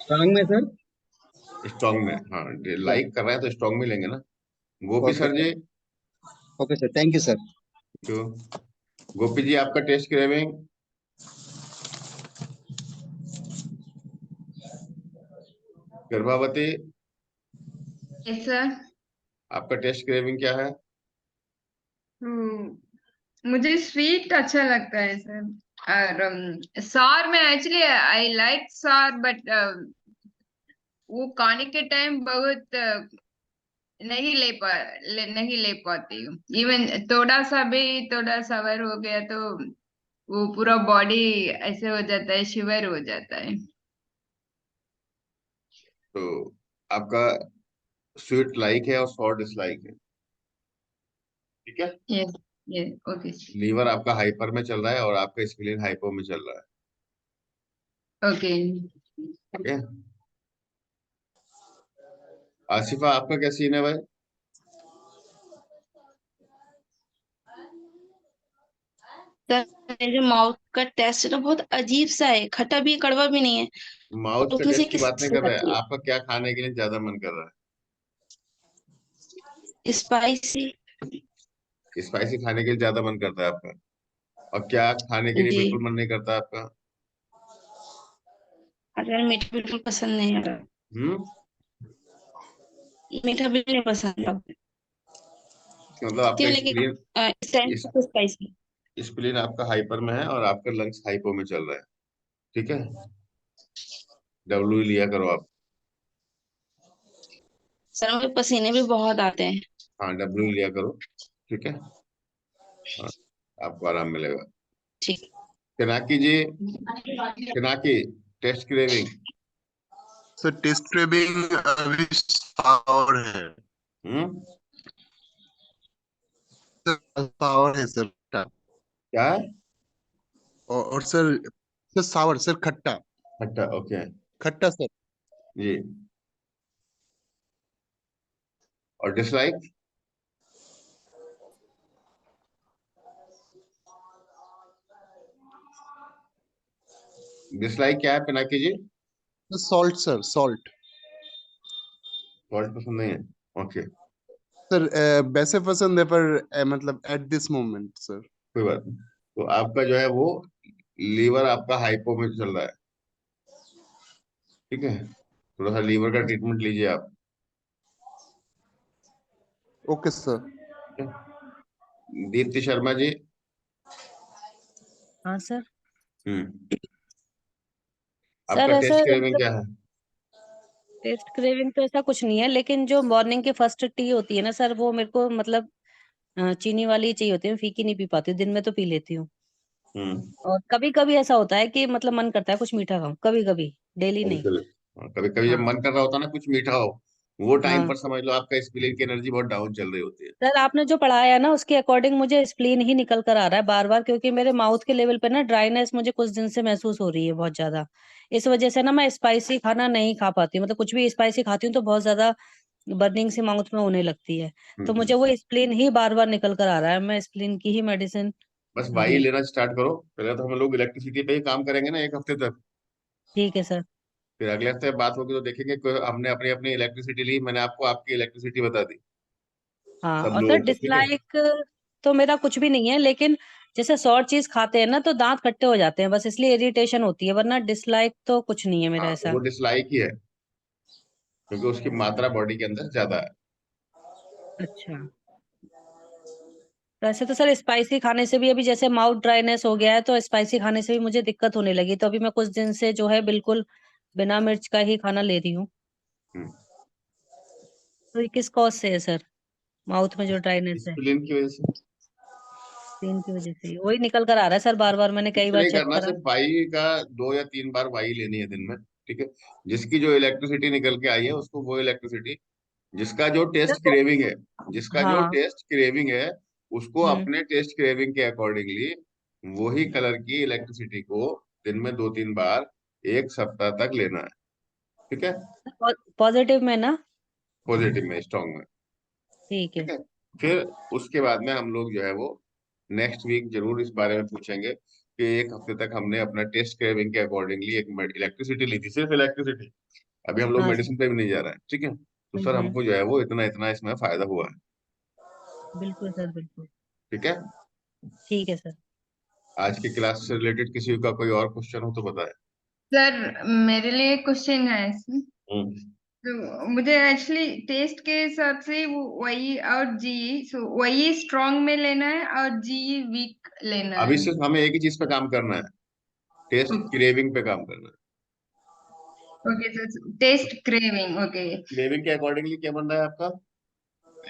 स्ट्रांग में सर। स्ट्रांग में, हाँ। लाइक कर रहे हैं तो स्ट्रांग में लेंगे ना। Gopi okay sir sir. जी। Okay sir, thank you sir. क्यों? गोपी जी, आपका टेस्ट क्रेविंग? गर्भावती, यस सर। आपका टेस्ट क्रेविंग क्या है? मुझे स्वीट अच्छा लगता है सर। और सार में एक्चुअली आई लाइक सार, बट वो खाने के टाइम बहुत नहीं ले पाती हूँ। इवन थोड़ा सवर हो गया तो वो पूरा बॉडी ऐसे हो जाता है, शिवर हो जाता है। तो आपका स्वीट लाइक है और सॉर डिसलाइक है, ठीक है। ये ये ओके। लीवर आपका हाइपर में चल रहा है और आपका स्प्लीन हाइपो में चल रहा ओके। है, ठीक है। आसिफा आपका क्या सीन है भाई? सर मेरे जो माउथ का टेस्ट है ना बहुत अजीब सा है, खट्टा भी है, कड़वा भी नहीं है। माउथ के उल्टी से टेस्ट की बात नहीं किससे कर रहे हैं, खाती आपका क्या खाने के लिए ज्यादा मन कर रहा है? स्पाइसी। है? स्पाइसी खाने के लिए ज्यादा मन करता है आपका, और क्या खाने के लिए जी। बिल्कुल मन नहीं करता आपका? अगर मीठा बिल्कुल पसंद नहीं है, हम्म। मीठा बिल्कुल नहीं पसंद है। मतलब खाती हूँ आपका लेकिन स्प्लीन, इस टाइम इस तो स्पाइसी। स्प्लीन आपका हाइपर में है और आपका लंग्स हाइपो में चल रहा है, ठीक है। डब्ल्यू लिया करो आप। सर मुझे पसीने भी बहुत आते हैं। हाँ, डब्ल्यू लिया करो, ठीक है। हाँ, आपको आराम मिलेगा। ठीक। Pinaki ji, Pinaki, taste craving. Sir taste craving अभी सावर है। हम्म। सर सावर है सर, खट्टा। क्या है? और सर, सर सावर सर, खट्टा। खट्टा, ओके। खट्टा सर। जी। और डिसलाइक? डिसलाइक क्या है Pinaki ji? Salt sir, salt. Salt पसंद नहीं है, ओके। सर वैसे पसंद है पर मतलब एट दिस मोमेंट सर। कोई बात नहीं। तो आपका जो है वो लीवर आपका हाइपो में चल रहा है, ठीक है। थोड़ा सा लीवर का ट्रीटमेंट लीजिए आप, ओके सर। ठीक है? दीप्ति शर्मा जी। हाँ सर। हम्म। सर आपका ऐसा टेस्ट क्रेविंग मतलब क्या है? टेस्ट क्रेविंग तो ऐसा कुछ नहीं है, लेकिन जो मॉर्निंग की फर्स्ट टी होती है ना सर, वो मेरे को मतलब चीनी वाली ही चाहिए होती है, फीकी नहीं पी पाती हूँ। दिन में तो पी लेती हूँ। हम्म। और कभी कभी ऐसा होता है कि मतलब मन करता है कुछ मीठा खाऊं, कभी कभी, डेली कभी नहीं। कभी, कभी कभी जब हाँ। मन कर रहा होता है ना कुछ मीठा हो, वो टाइम हाँ पर समझ लो आपका स्प्लीन की एनर्जी बहुत डाउन चल रही होती है। सर, आपने जो पढ़ाया ना उसके अकॉर्डिंग मुझे स्प्लीन ही निकल कर आ रहा है बार बार, क्योंकि मेरे माउथ के लेवल पे ना ड्राइनेस मुझे कुछ दिन से महसूस हो रही है बहुत ज्यादा। इस वजह से ना मैं स्पाइसी खाना नहीं खा पाती हूँ, मतलब कुछ भी स्पाइसी खाती हूँ तो बहुत ज्यादा बर्निंग सी माउथ में होने लगती है। तो हम्म। मुझे वो स्प्लीन ही बार बार निकल कर आ रहा है, मैं स्प्लीन की ही मेडिसिन बस ले वाई रही हूँ। लेना स्टार्ट करो। पहले तो हम लोग इलेक्ट्रिसिटी पे ही काम करेंगे ना एक हफ्ते तक, ठीक है सर। फिर अगले हफ्ते बात होगी तो देखेंगे कि हमने अपनी अपनी इलेक्ट्रिसिटी ली, मैंने आपको आपकी इलेक्ट्रिसिटी बता दी, हाँ, सब और सर लोगों को, ठीक है। डिसलाइक तो मेरा कुछ भी नहीं है, लेकिन जैसे सॉर चीज खाते हैं ना तो दांत खट्टे हो जाते हैं, बस इसलिए इरिटेशन होती है, वरना डिसलाइक तो कुछ नहीं है मेरा हाँ, तो ऐसा। वो डिसलाइक ही है, क्योंकि उसकी मात्रा बॉडी के अंदर ज्यादा है। अच्छा। वैसे तो सर स्पाइसी खाने से भी अभी जैसे माउथ ड्राइनेस हो गया है, तो स्पाइसी खाने से भी मुझे दिक्कत होने लगी, तो अभी मैं कुछ दिन से जो है बिल्कुल बिना मिर्च का ही खाना ले रही हूँ। हम्म। तो ये किस कॉज से है सर, माउथ में जो ड्राइनेस है? स्प्लीन की वजह से। पेन की वजह से ही वही निकल कर आ रहा है सर, बार बार मैंने कई कुछ बार नहीं चेक करना, करा। सिर्फ वाई का 2 या 3 बार वाई लेनी है दिन में, ठीक है। जिसकी जो इलेक्ट्रिसिटी निकल के आई है उसको वो इलेक्ट्रिसिटी, जिसका जो सर टेस्ट तो क्रेविंग है, जिसका जो हाँ। टेस्ट क्रेविंग है, उसको हम्म। अपने टेस्ट क्रेविंग के अकॉर्डिंगली वही कलर की इलेक्ट्रिसिटी को दिन में 2-3 बार 1 सप्ताह तक लेना है, ठीक है। पॉजिटिव में ना? पॉजिटिव में, स्ट्रॉन्ग में, ठीक ठीक है। है। फिर उसके बाद में हम लोग जो है वो नेक्स्ट वीक जरूर इस बारे में पूछेंगे कि एक हफ्ते तक हमने अपना टेस्ट क्रेविंग के अकॉर्डिंगली एक इलेक्ट्रिसिटी ली थी, सिर्फ इलेक्ट्रिसिटी, अभी हम लोग हाँ सर। मेडिसिन पे भी नहीं जा रहे हैं, ठीक है। तो सर हम्म। हमको जो है वो इतना इतना इसमें फायदा हुआ है, बिल्कुल सर, बिल्कुल। ठीक है। ठीक है सर। आज की क्लास से रिलेटेड किसी का कोई और क्वेश्चन हो तो बताएं। सर मेरे लिए क्वेश्चन है इसमें। हम्म। तो मुझे एक्चुअली टेस्ट के हिसाब से वो वाई और जी, सो वाई स्ट्रॉन्ग में लेना है और जी वीक लेना अभी है। सिर्फ हमें एक ही चीज पे काम करना है, टेस्ट क्रेविंग पे काम करना है। Okay sir, taste craving, okay. Craving के अकॉर्डिंगली क्या बन रहा है आपका?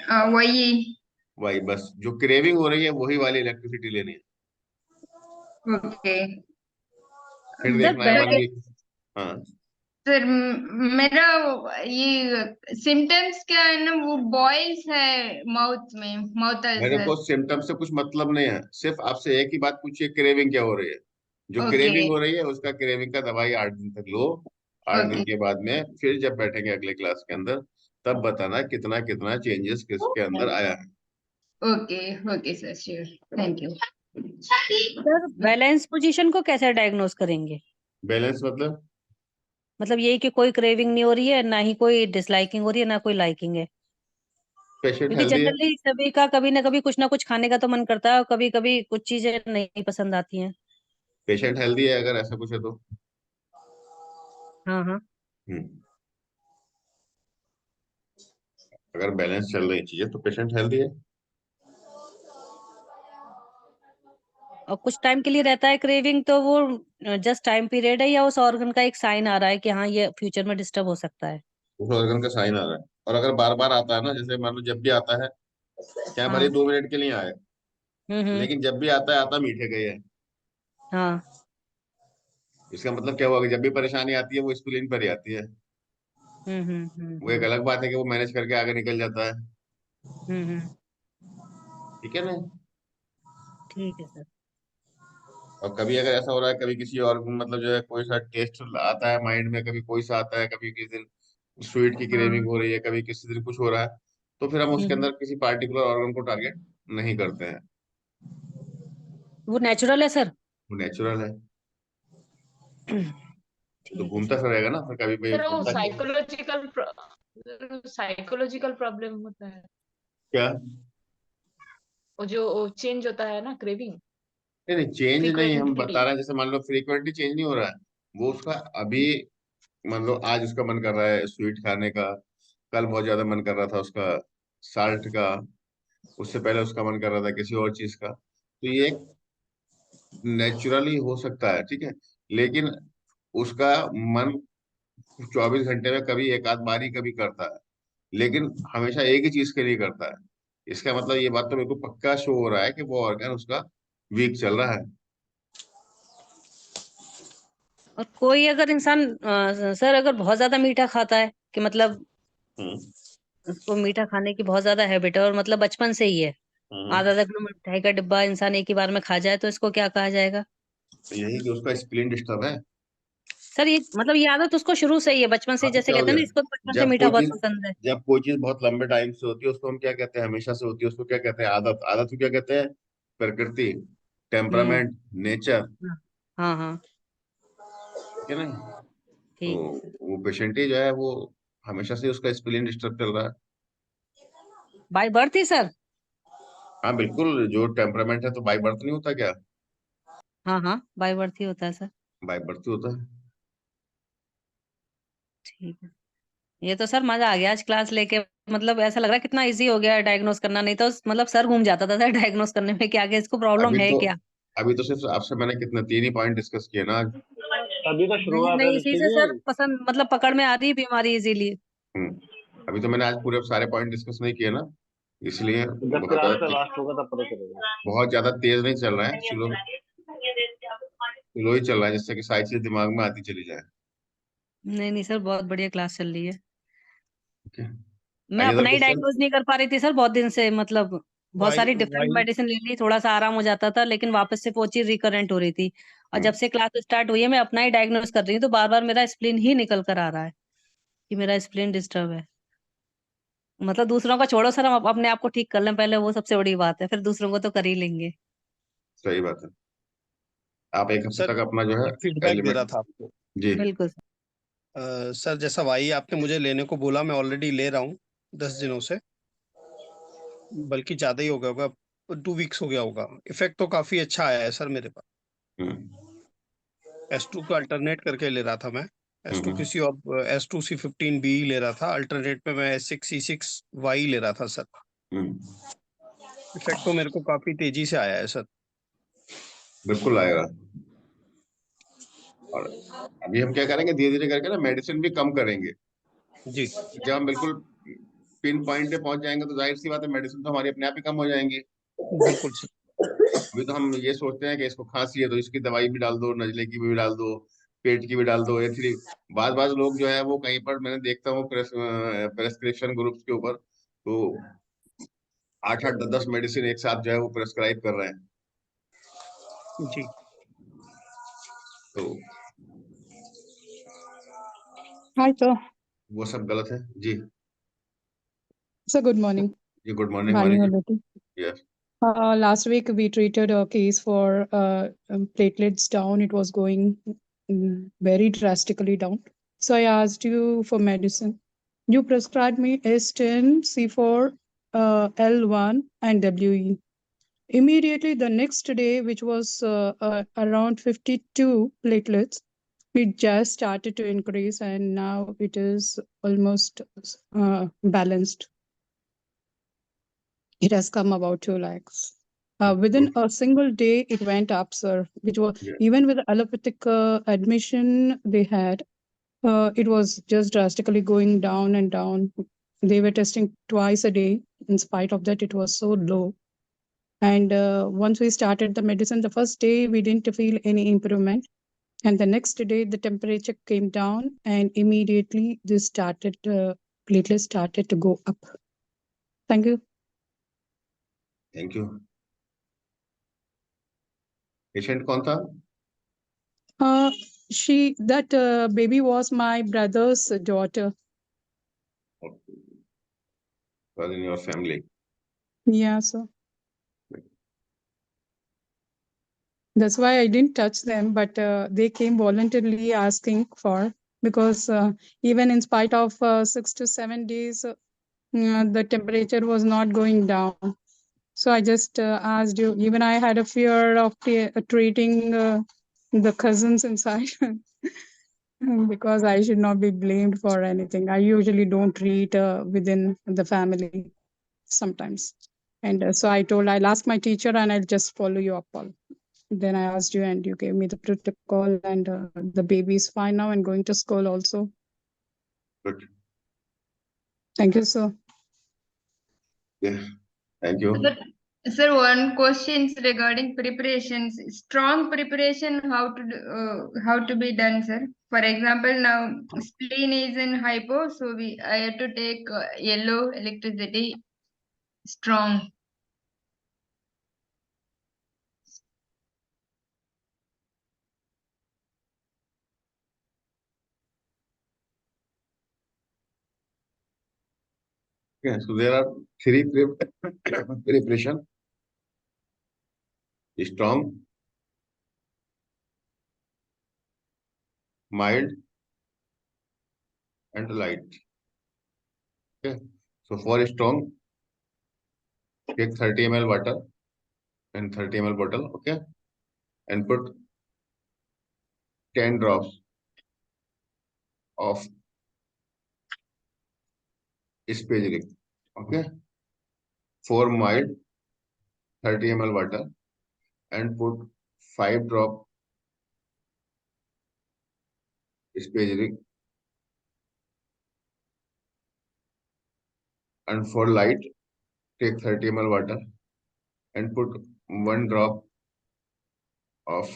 वही। वही बस, जो क्रेविंग हो रही है वही वाली इलेक्ट्रिसिटी लेनी है। ओके फिर सर देखना है मन पहले भी। हाँ, सर, मेरा ये सिम्टम्स क्या है ना, वो बॉइल्स है माउथ में, माउथ मेरे को अल्सर। सिम्टम से कुछ मतलब नहीं है, सिर्फ आपसे एक ही बात पूछिए, क्रेविंग क्या हो रही है। जो ओके क्रेविंग हो रही है उसका क्रेविंग का दवाई 8 दिन तक लो। 8 दिन ओके के बाद में फिर जब बैठेंगे अगले क्लास के अंदर, तब बताना कितना कितना चेंजेस किसके अंदर आया है। Okay okay sir, sure, thank you. Sir balance position को कैसे डायग्नोस करेंगे? बैलेंस मतलब यही कि कोई क्रेविंग नहीं हो रही है, ना ही कोई डिसलाइकिंग हो रही है, ना कोई लाइकिंग है। पेशेंट क्योंकि हेल्दी है। जनरली सभी का कभी ना कभी कुछ ना कुछ खाने का तो मन करता है, और कभी कभी कुछ चीजें नहीं पसंद आती हैं। पेशेंट हेल्दी है अगर ऐसा कुछ है तो। हाँ हाँ। हम्म अगर बैलेंस चल रही चीजें तो पेशेंट हेल्दी है। और कुछ टाइम के लिए रहता है क्रेविंग, तो वो जस्ट टाइम पीरियड है, या उस ऑर्गन का एक साइन आ रहा है कि हाँ ये फ्यूचर में डिस्टर्ब हो सकता है? उस ऑर्गन का साइन आ रहा है, और अगर बार बार आता है ना, जैसे मान लो जब भी आता है, चाहे भले हाँ। 2 मिनट के लिए आए, हम्म। लेकिन जब भी आता मीठे का ही है। हाँ। इसका मतलब क्या हुआ कि जब भी परेशानी आती है वो स्प्लीन पर ही आती है। वो एक हम्म। अलग बात है कि वो मैनेज करके आगे निकल जाता है। हम्म। ठीक है ना। ठीक है सर। और कभी अगर ऐसा हो रहा है, कभी किसी और मतलब जो है कोई सा टेस्ट आता है माइंड में, कभी कोई सा आता है, कभी किसी दिन स्वीट की हाँ। क्रेविंग हो रही है, कभी किसी दिन कुछ हो रहा है, तो फिर हम उसके हम्म। अंदर किसी पार्टिकुलर ऑर्गन को टारगेट नहीं करते हैं। वो नेचुरल है सर? वो नेचुरल है। तो ठीक है घूमता सर। सा रहेगा ना, फिर कभी भी सर वो घूमता नहीं है। साइकोलॉजिकल प्रॉब्लम होता है, क्या? वो जो चेंज होता है ना क्रेविंग, नहीं नहीं, चेंज नहीं, हम फ्रीक्वेंटली। बता रहे हैं, जैसे मान लो फ्रीक्वेंटली चेंज नहीं हो रहा है, वो उसका अभी, मान लो आज उसका मन कर रहा है स्वीट खाने का, कल बहुत ज्यादा मन कर रहा था उसका साल्ट का, उससे पहले उसका मन कर रहा था किसी और चीज का, तो ये नेचुरली हो सकता है, ठीक है। लेकिन उसका मन 24 घंटे में कभी एक आध बार ही कभी करता है, लेकिन हमेशा एक ही चीज के लिए करता है। इसका मतलब ये बात तो मेरे को पक्का शो हो रहा है कि वो ऑर्गन उसका वीक चल रहा है। और कोई अगर इंसान सर अगर बहुत ज्यादा मीठा खाता है, कि मतलब हम्म उसको मीठा खाने की बहुत ज्यादा हैबिट है, और मतलब बचपन से ही है, हम्म आधा आधा किलो मिठाई का डिब्बा इंसान एक ही बार में खा जाए, तो इसको क्या कहा जाएगा? तो यही कि उसका स्प्लीन डिस्टर्ब है। सर ये मतलब ये आदत उसको शुरू से ही है, बचपन से हाँ ही, तो जैसे क्या हो कहते हैं गया, ना, इसको तो बचपन से जब मीठा कोई बहुत चीज पसंद है। जब कोई चीज बहुत लंबे टाइम से होती है उसको हम क्या कहते हैं, हमेशा से होती है उसको क्या कहते हैं, आदत। आदत को क्या कहते हैं, प्रकृति, हम्म। Temperament, nature. हाँ हाँ हाँ। ठीक है ना। तो ठीक है सर। वो पेशेंट ही जो है वो हमेशा से उसका स्प्लीन डिस्टर्ब चल रहा है। By birth he sir? हाँ बिल्कुल, जो टेम्परामेंट है तो बाई बर्थ नहीं होता क्या? हाँ हाँ, बाय बर्थ ही होता है सर। बाई बर्थ ही होता है। ठीक है। ये तो सर मजा आ गया आज क्लास लेके, मतलब ऐसा लग रहा है कितना इजी हो गया डायग्नोस करना, नहीं तो मतलब सर घूम जाता था सर डायग्नोस करने में कि आगे इसको प्रॉब्लम अभी है तो क्या। अभी तो सिर्फ आपसे मैंने कितने 3 ही पॉइंट डिस्कस किए ना आज। अभी तो नहीं शुरुआत है नहीं, इसी ऋषि से सर जी। पसंद मतलब पकड़ में आ रही है बीमारी इजीली। अभी तो मैंने आज पूरे सारे पॉइंट डिस्कस नहीं किए ना, इसलिए जब क्लास का लास्ट होगा तब पता चलेगा। बहुत ज्यादा तेज नहीं चल रहा है, स्लो स्लो ही चल रहा है, जिससे कि सारी चीज दिमाग में आती चली जाए। नहीं नहीं सर, बहुत बढ़िया क्लास चल रही है। ठीक है। मैं एनी अदर अपना ही क्वेश्चन? डायग्नोज नहीं कर पा रही थी सर बहुत दिन से, मतलब बहुत वाई सारी डिफरेंट वाई मेडिसिन ले ली, थोड़ा सा आराम हो जाता था, लेकिन वापस से वो चीज रिकरेंट हो रही थी। और जब से क्लास स्टार्ट हुई है मैं अपना ही डायग्नोज कर रही हूँ, तो बार बार मेरा स्प्लीन ही निकल कर आ रहा है कि मेरा स्प्लीन डिस्टर्ब है। मतलब दूसरों का छोड़ो सर, हम अपने आप को ठीक कर लें पहले, वो सबसे बड़ी बात है, फिर दूसरों को तो कर ही लेंगे। सही बात है। आप एक हफ्ते सर तक अपना जो है एक फीडबैक दे रहा एलिमेंट। था आपको। जी। बिल्कुल सर। सर जैसा वाई आपने मुझे लेने को बोला, मैं ऑलरेडी ले रहा हूँ 10 दिनों से, बल्कि ज्यादा ही हो गया होगा, 2 वीक्स हो गया होगा। इफेक्ट तो काफी अच्छा आया है सर मेरे पास। हम्म S2 का अल्टरनेट करके ले रहा था मैं, S2 हम्म किसी और S2C15B ले रहा था, अल्टरनेट पे मैं S6C6Y ले रहा था सर। हम्म इफेक्ट तो मेरे को काफी तेजी से आया है सर। बिल्कुल आएगा। और अभी हम क्या करेंगे, धीरे धीरे करके ना मेडिसिन भी कम करेंगे। जी। जब हम बिल्कुल पिन पॉइंट पे पहुंच जाएंगे तो जाहिर सी बात है मेडिसिन तो हमारी अपने आप ही कम हो जाएंगी। बिल्कुल सर। अभी तो हम ये सोचते हैं कि इसको खांसी है तो इसकी दवाई भी डाल दो, नजले की भी डाल दो, पेट की भी डाल दो, या फिर बाज लोग जो है वो कहीं पर मैंने देखता हूँ प्रेस्क्रिप्शन ग्रुप्स के ऊपर तो 8-8 10-10 मेडिसिन एक साथ जो है वो प्रेस्क्राइब कर रहे हैं, जी तो Hi, sir. वो सब गलत है जी। Sir, good morning. जी good morning Bani morning. Holati. Yes Last week we treated a case for platelets down. It was going very drastically down. So I asked you for medicine. You prescribed me S10, C4, L1, and WE. Immediately the next day, which was around 52 platelets, it just started to increase and now it is almost balanced. It has come about 2 lakhs. Within a single day, it went up, sir, which was Yeah. even with the allopathic admission they had, it was just drastically going down and down. They were testing twice a day. In spite of that, it was so low. And once we started the medicine, the first day we didn't feel any improvement. And the next day, the temperature came down and immediately this started, platelets started to go up. Thank you. Thank you. Patient कौन था? That baby was my brother's daughter. Was in your family? Yeah, sir. That's why I didn't touch them, but they came voluntarily asking for, because even in spite of 6 to 7 days, the temperature was not going down. So I just asked you. Even I had a fear of treating the cousins inside because I should not be blamed for anything. I usually don't treat within the family sometimes. And so I told I'll ask my teacher and I'll just follow you up all. Then I asked you and you gave me the protocol, and the baby is fine now and going to school also. Good. Thank you, sir. Yeah. Thank you. Sir, one question regarding preparations. Strong preparation, how to be done, sir? For example, now spleen is in hypo, so I have to take yellow electricity strong. Yeah, so there are 3 preparation: strong, mild, and light. Okay. So for strong, take 30 ml water and 30 ml bottle. Okay, and put 10 drops of Spagelic. Okay. For mild, 30 ml water and put 5 drop Spagelic. And for light, take 30 ml water and put 1 drop of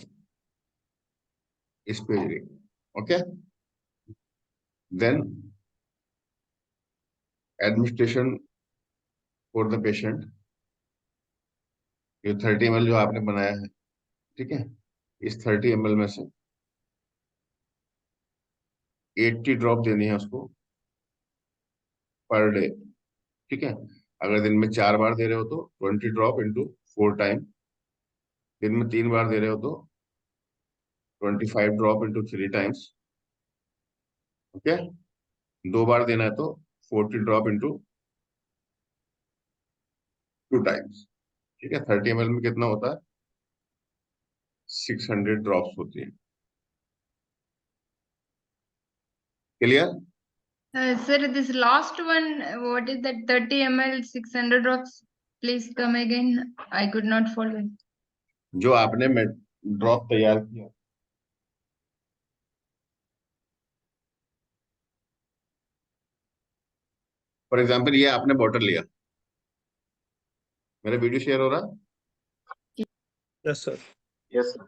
Spagelic. Okay. Then administration for the patient. ये 30 ml जो आपने बनाया है, ठीक है, इस 30 ml में से 80 ड्रॉप देनी है उसको पर डे। ठीक है, अगर दिन में 4 बार दे रहे हो तो 20 ड्रॉप इंटू 4 टाइम, दिन में 3 बार दे रहे हो तो 25 ड्रॉप इंटू 3 टाइम्स। ओके, 2 बार देना है तो 40 ड्रॉप इंटू 2 टाइम्स। ठीक है, 30 ml में कितना होता है? 600 ड्रॉप्स होती है। Clear? Sir, this last one, what is that 30 ml 600 drops? Please come again. I could not follow. जो आपने ड्रॉप तैयार किया, फॉर एग्जाम्पल ये आपने बॉटल लिया, मेरा वीडियो शेयर हो रहा? Yes sir. Yes sir.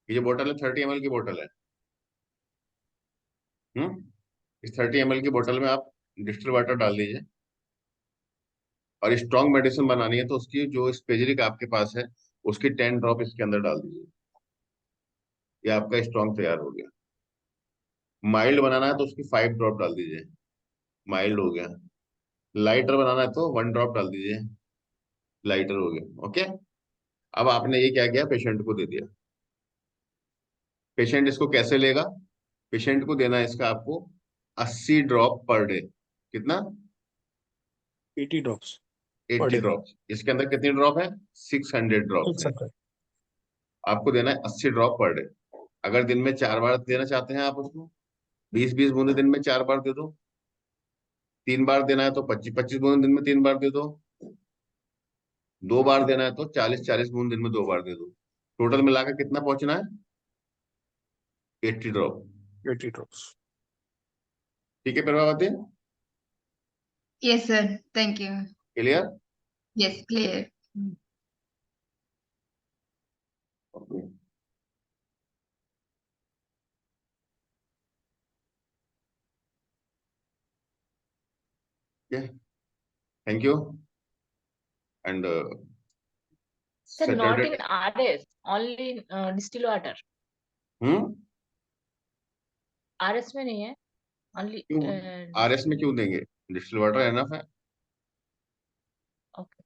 ये जो बोतल है 30 ml की बोतल है। इस 30 ml की बोतल में आप डिस्टिल वाटर डाल दीजिए, और स्ट्रॉन्ग मेडिसिन बनानी है तो उसकी जो स्पेजरिक आपके पास है उसकी 10 ड्रॉप इसके अंदर डाल दीजिए। ये आपका स्ट्रॉन्ग तैयार हो गया। माइल्ड बनाना है तो उसकी 5 ड्रॉप डाल दीजिए, माइल्ड हो गया। लाइटर बनाना है तो 1 ड्रॉप डाल दीजिए, लाइटर हो गया। ओके, अब आपने ये क्या किया, पेशेंट को दे दिया। पेशेंट इसको कैसे लेगा? पेशेंट को देना है इसका आपको 80 ड्रॉप पर डे। कितना? 80 ड्रॉप्स 80 ड्रॉप। इसके अंदर कितनी ड्रॉप है? 600 ड्रॉप है। 600। आपको देना है 80 ड्रॉप पर डे। अगर दिन में 4 बार देना चाहते हैं आप उसको, 20-20 बूंदे दिन में 4 बार दे दो। 3 बार देना है तो 25-25 बूंदे दिन में 3 बार दे दो। 2 बार देना है तो 40-40 बूंद दिन में 2 बार दे दो। टोटल मिलाकर कितना पहुंचना है? 80 ड्रॉप। 80 ड्रॉप्स। ठीक है Prabhavati? Yes, sir. Thank you. Clear? Yes, clear. Thank you. And Sir, not Saturday. in RS, only in distilled water. RS में नहीं है, only. क्यों आरएस में क्यों देंगे? डिस्टिल वाटर एनफ है। Okay.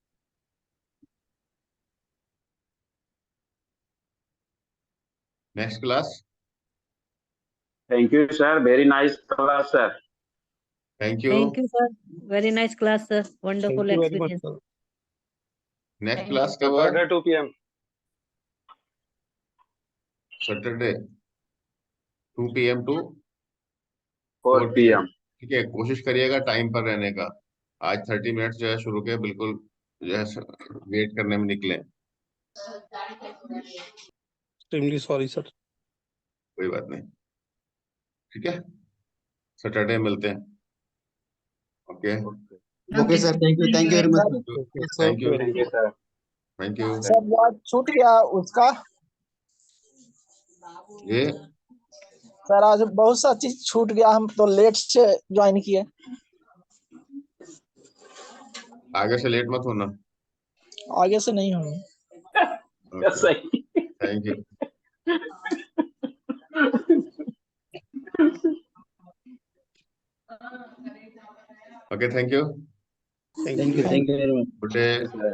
Next class. Thank you, sir. Very nice class, sir. Thank you. Thank you, sir. Very nice class, sir. Thank Wonderful you very much experience. Sir. Next Thank class you. कब है? Saturday 2 p.m. Saturday 2 PM to 4 4 PM। p.m. ठीक है, कोशिश करिएगा टाइम पर रहने का। आज 30 मिनट जो है शुरू के बिल्कुल जो है वेट करने में निकले। Extremely sorry sir. कोई बात नहीं, ठीक है, सैटरडे मिलते हैं। Okay, Okay, sir. Thank you. Thank you very much, sir. Thank you, Thank you, sir. Thank you. Sir याद छूट गया उसका। ये सर आज बहुत सा चीज छूट गया, हम तो लेट से ज्वाइन किए। आगे से लेट मत होना। आगे से नहीं हूँ। ओके, सही। Thank you. Okay, thank you. Thank you. Thank you very much. Good day. Yes, sir.